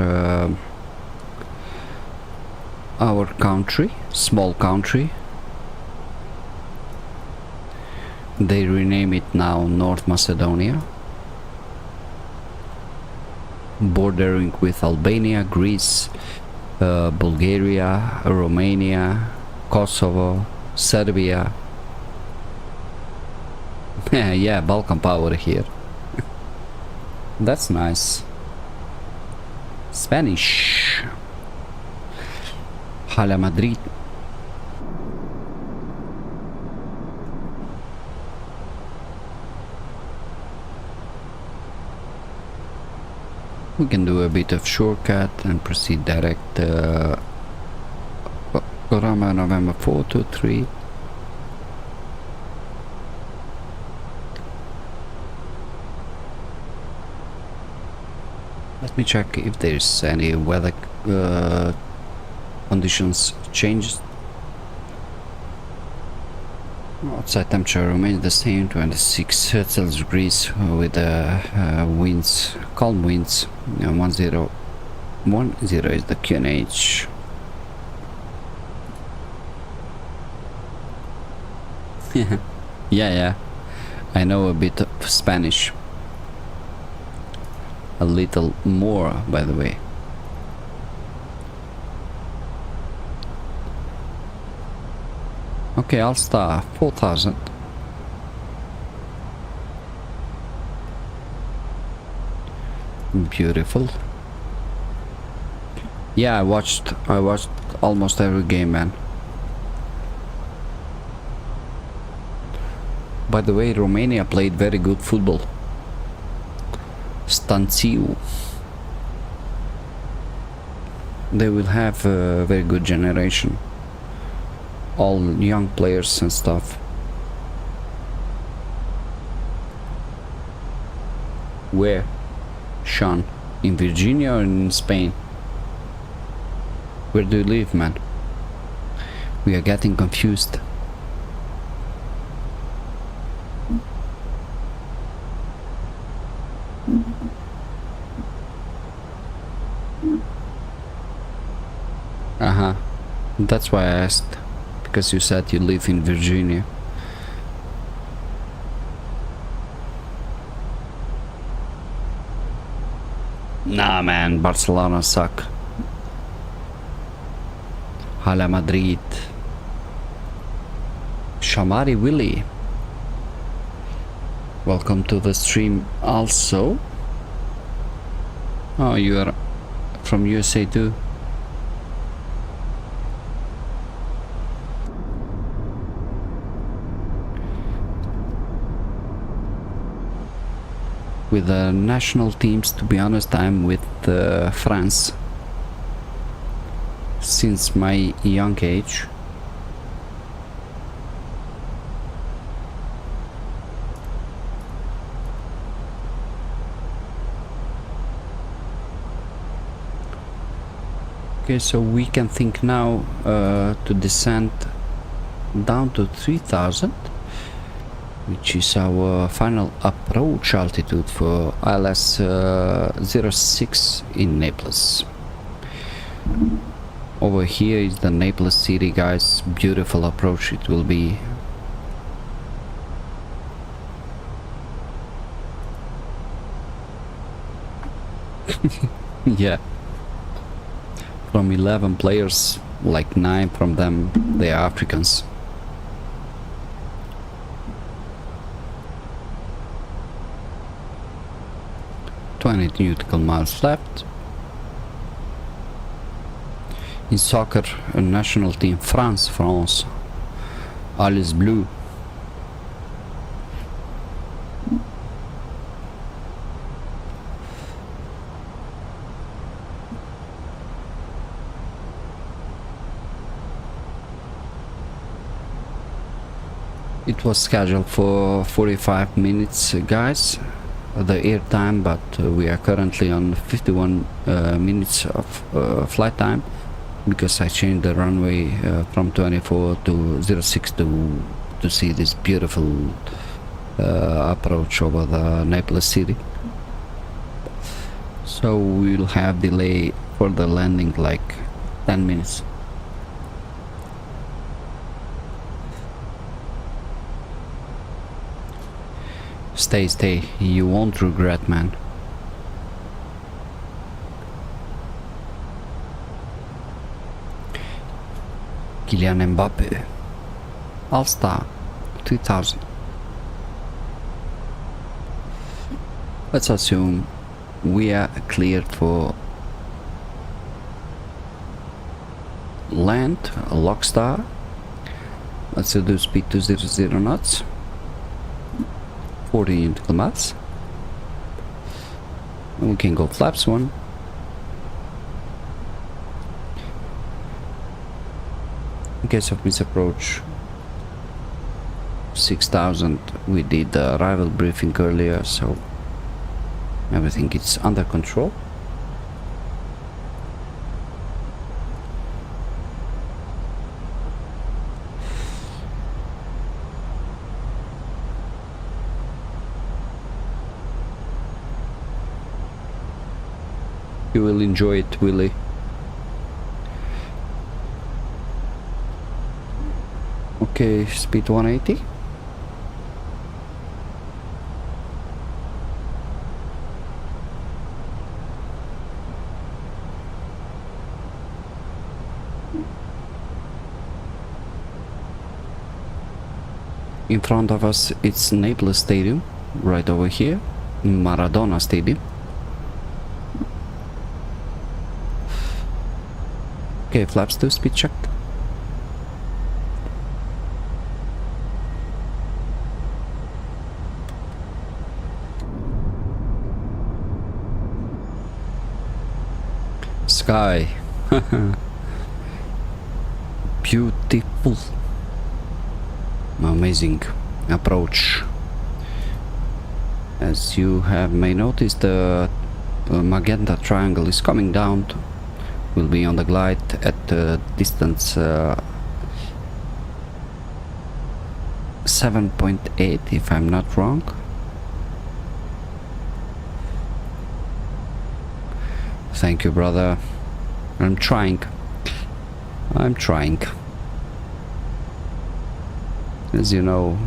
country, small country. They rename it now North Macedonia. bordering with Albania, Greece, Bulgaria, Romania, Kosovo, Serbia. Yeah, Balkan power here. That's nice. Spanish. Hala Madrid. We can do a bit of shortcut and proceed direct. Rama November 423. Let me check if there's any weather conditions changes. Outside temperature remains the same, 26 Celsius degrees with winds, calm winds. 1010 is the QNH. Yeah, I know a bit of Spanish. A little more, by the way. Okay, I'll start 4000. Beautiful. Yeah, I watched almost every game, man. By the way, Romania played very good football. Stanciu. They will have a very good generation. All young players and stuff. Where? Sean? In Virginia or in Spain? Where do you live, man? We are getting confused. That's why I asked, because you said you live in Virginia. Nah, man, Barcelona suck. Hala Madrid. Shamari Willy. Welcome to the stream also. Oh, you are from USA too. With the national teams, to be honest, I'm with France since my young age. Okay, so we can think now to descend down to 3000. Which is our final approach altitude for ILS 06 in Naples. Over here is the Naples city, guys. Beautiful approach it will be. Yeah. From 11 players, like 9 from them, they are Africans. 20 nautical miles left. In soccer, a national team, France, Alles Blue. It was scheduled for 45 minutes, guys, the air time, but we are currently on 51 minutes of flight time, because I changed the runway from 24 to 06 to see this beautiful approach over the Naples city. So we'll have delay for the landing, like 10 minutes. Stay, you won't regret, man. Kylian Mbappe. All-Star 2000. Let's assume we are cleared for land, a Lockstar. Let's do speed to 0 knots, 40 nautical miles, and we can go flaps 1. In case of misapproach 6000, we did the arrival briefing earlier, so everything is under control. You will enjoy it, Willie. Okay, speed 180. In front of us it's Naples Stadium, right over here, Maradona Stadium. Okay, flaps 2, speed checked. Sky. Beautiful. Amazing approach. As you have may noticed, the magenta triangle is coming down. Will be on the glide at distance 7.8 if I'm not wrong. Thank you, brother. I'm trying. As you know,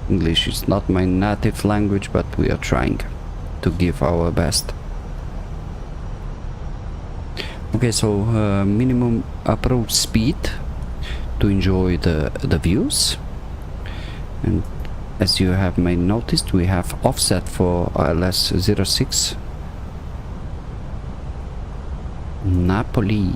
English is not my native language, but we are trying to give our best. Okay, so minimum approach speed to enjoy the views, and as you have may noticed, we have offset for ILS 06 Napoli.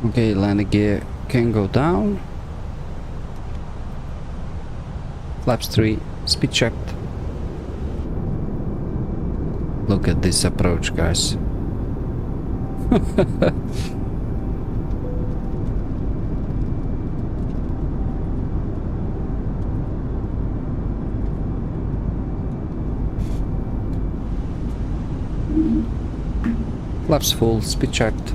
Okay, landing gear can go down. Flaps 3, speed checked. Look at this approach, guys. Flaps full, speed checked.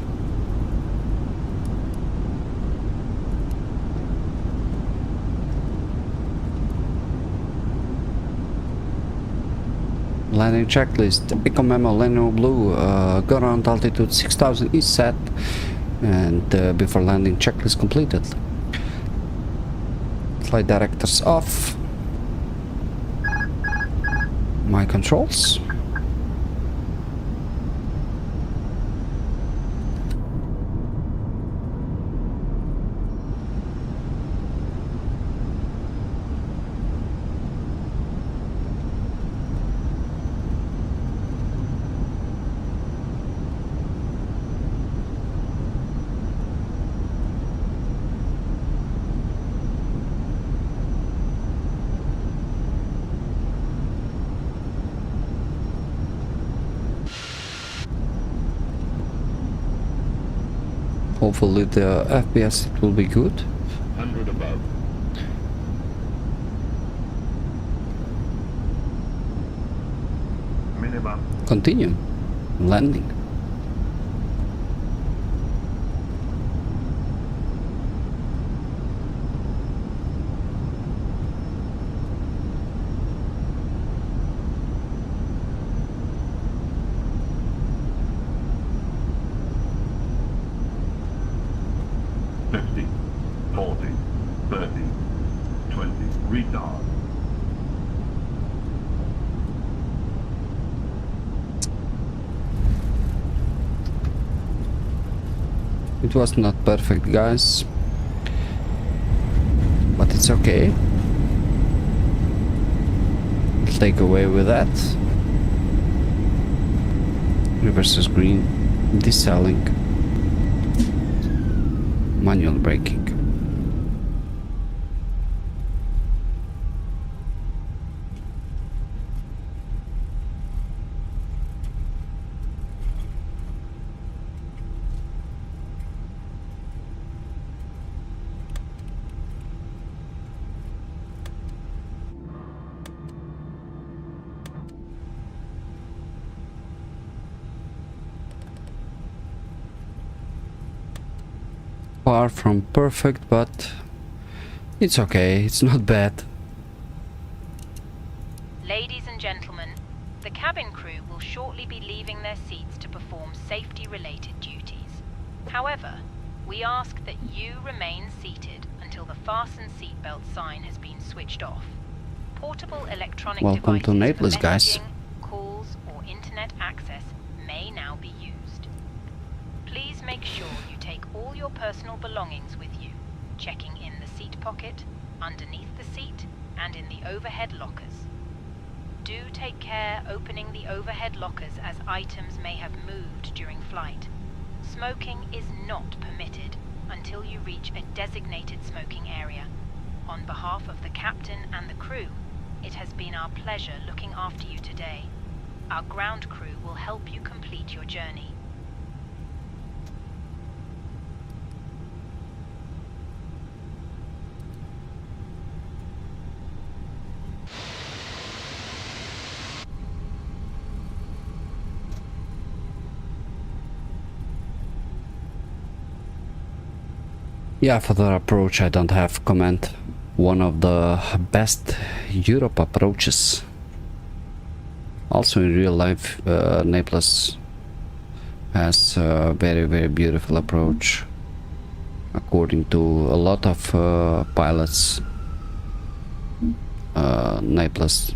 Landing checklist. Eco memo, Leno Blue, go around altitude 6000 is set, and before landing checklist completed. Flight directors off. My controls. Hopefully the FPS will be good. 100 above. Minimum. Continue. Landing. 50, 40, 30, 20, retard. It was not perfect, guys, but it's okay. We'll take away with that. Reverses green, deselling, manual braking. Far from perfect, but it's okay, it's not bad. Ladies and gentlemen, the cabin crew will shortly be leaving their seats to perform safety-related duties. However, we ask that you remain seated until the fasten seatbelt sign has been switched off. Portable electronic Welcome to devices Naples, for guys. messaging, calls, or internet access may now be used. Please make sure you take all your personal belongings with you, checking in the seat pocket, underneath the seat, and in the overhead lockers. Do take care opening the overhead lockers as items may have moved during flight. Smoking is not permitted until you reach a designated smoking area. On behalf of the captain and the crew, it has been our pleasure looking after you today. Our ground crew will help you complete your journey. Yeah, for the approach I don't have comment. One of the best Europe approaches. Also in real life, Naples has a very beautiful approach. According to a lot of pilots, Naples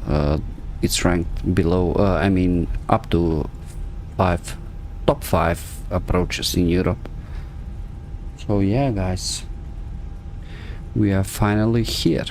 it's ranked below, I mean up to top 5 approaches in Europe. So yeah, guys, we are finally here.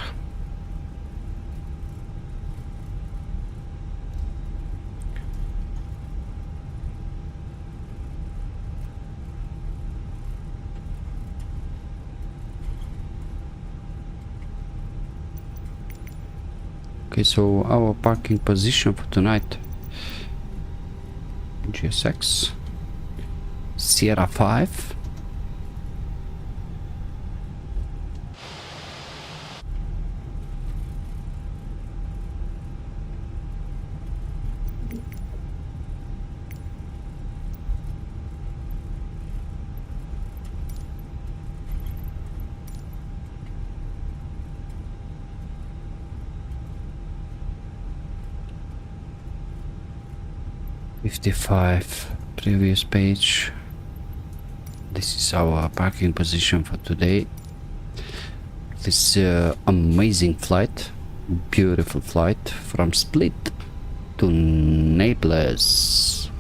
Okay, so our parking position for tonight: GSX, Sierra 5. Previous page. This is our parking position for today. This amazing flight, beautiful flight from Split to Naples.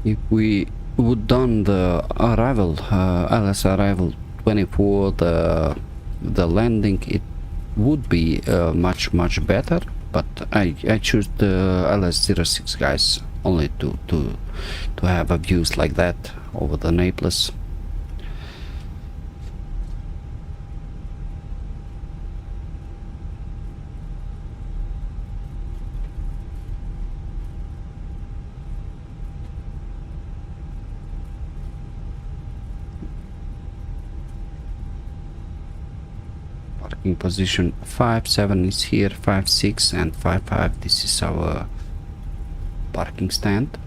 If we would done the arrival, LS arrival 24, the landing, it would be much better. But I choose the LS06, guys, only to have a views like that over the Naples. parking position 5, 7 is here, 5, 6 and 5, 5. This is our parking stand.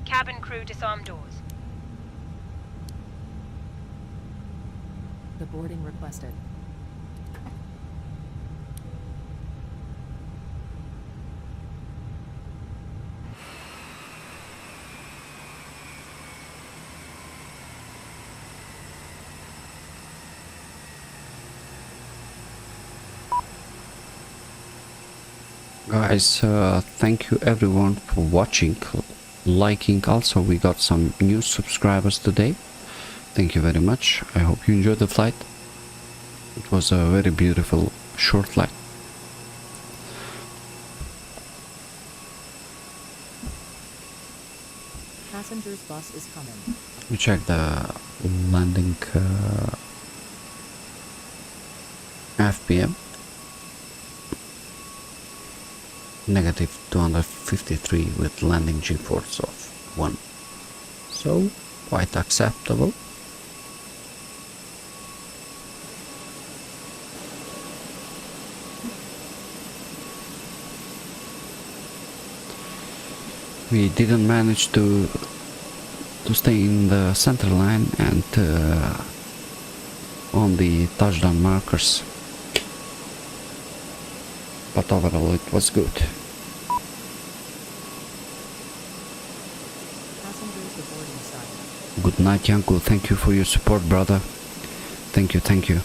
Cabin crew disarm doors. The boarding requested. Guys, thank you everyone for watching, liking. Also, we got some new subscribers today. Thank you very much. I hope you enjoyed the flight. It was a very beautiful short flight. Passengers bus is coming. We check the landing FPM. Negative 253 with landing G-force of 1. So, quite acceptable. We didn't manage to stay in the center line and on the touchdown markers, but overall it was good. Passengers aboarding side. Good night, Yanko. Thank you for your support, brother. Thank you, thank you.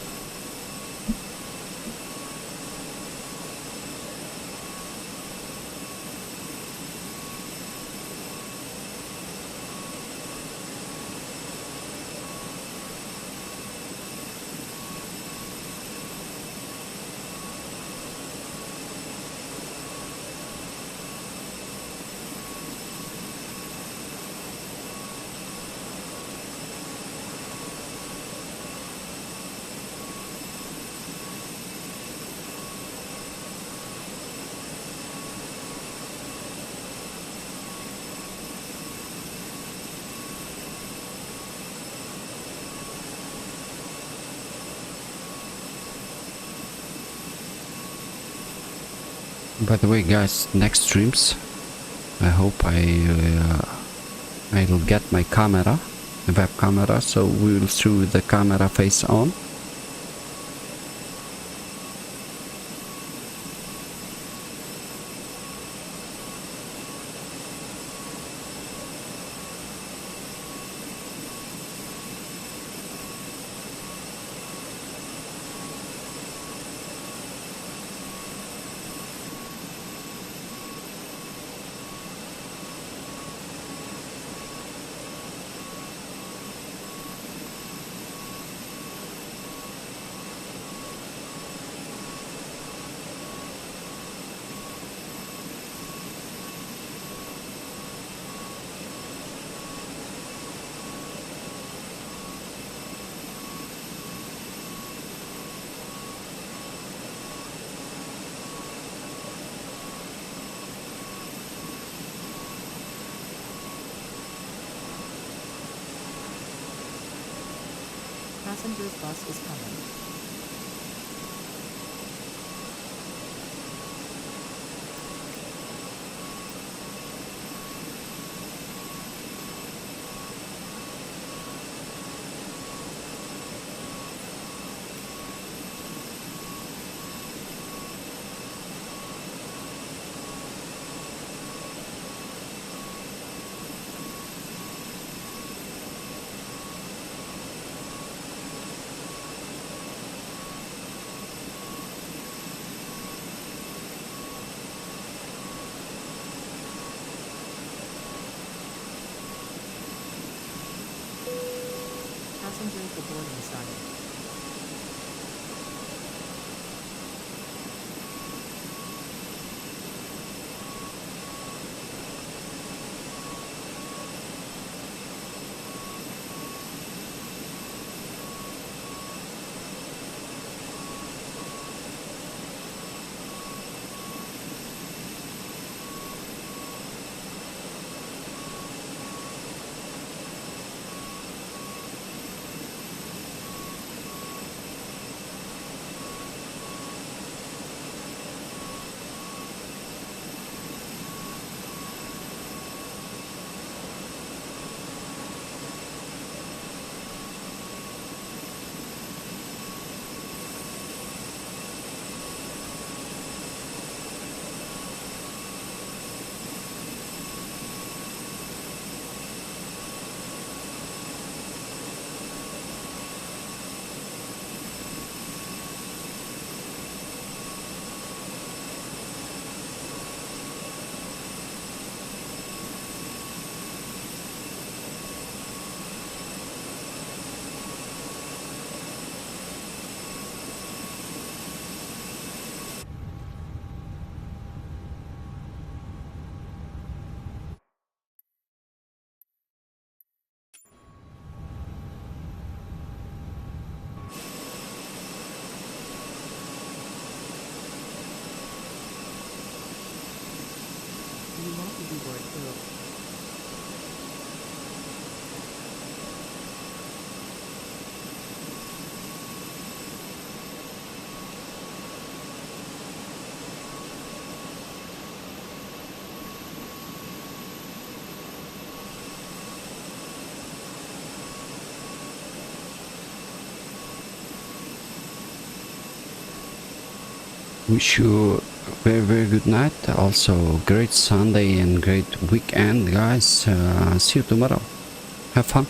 By the way, guys, next streams, I hope I'll get my camera, web camera, so we will show the camera face on. Passenger's bus is coming. Passengers, the boarding started. You want to be bored too. Wish you a very good night, also great Sunday and great weekend, guys. See you tomorrow. Have fun.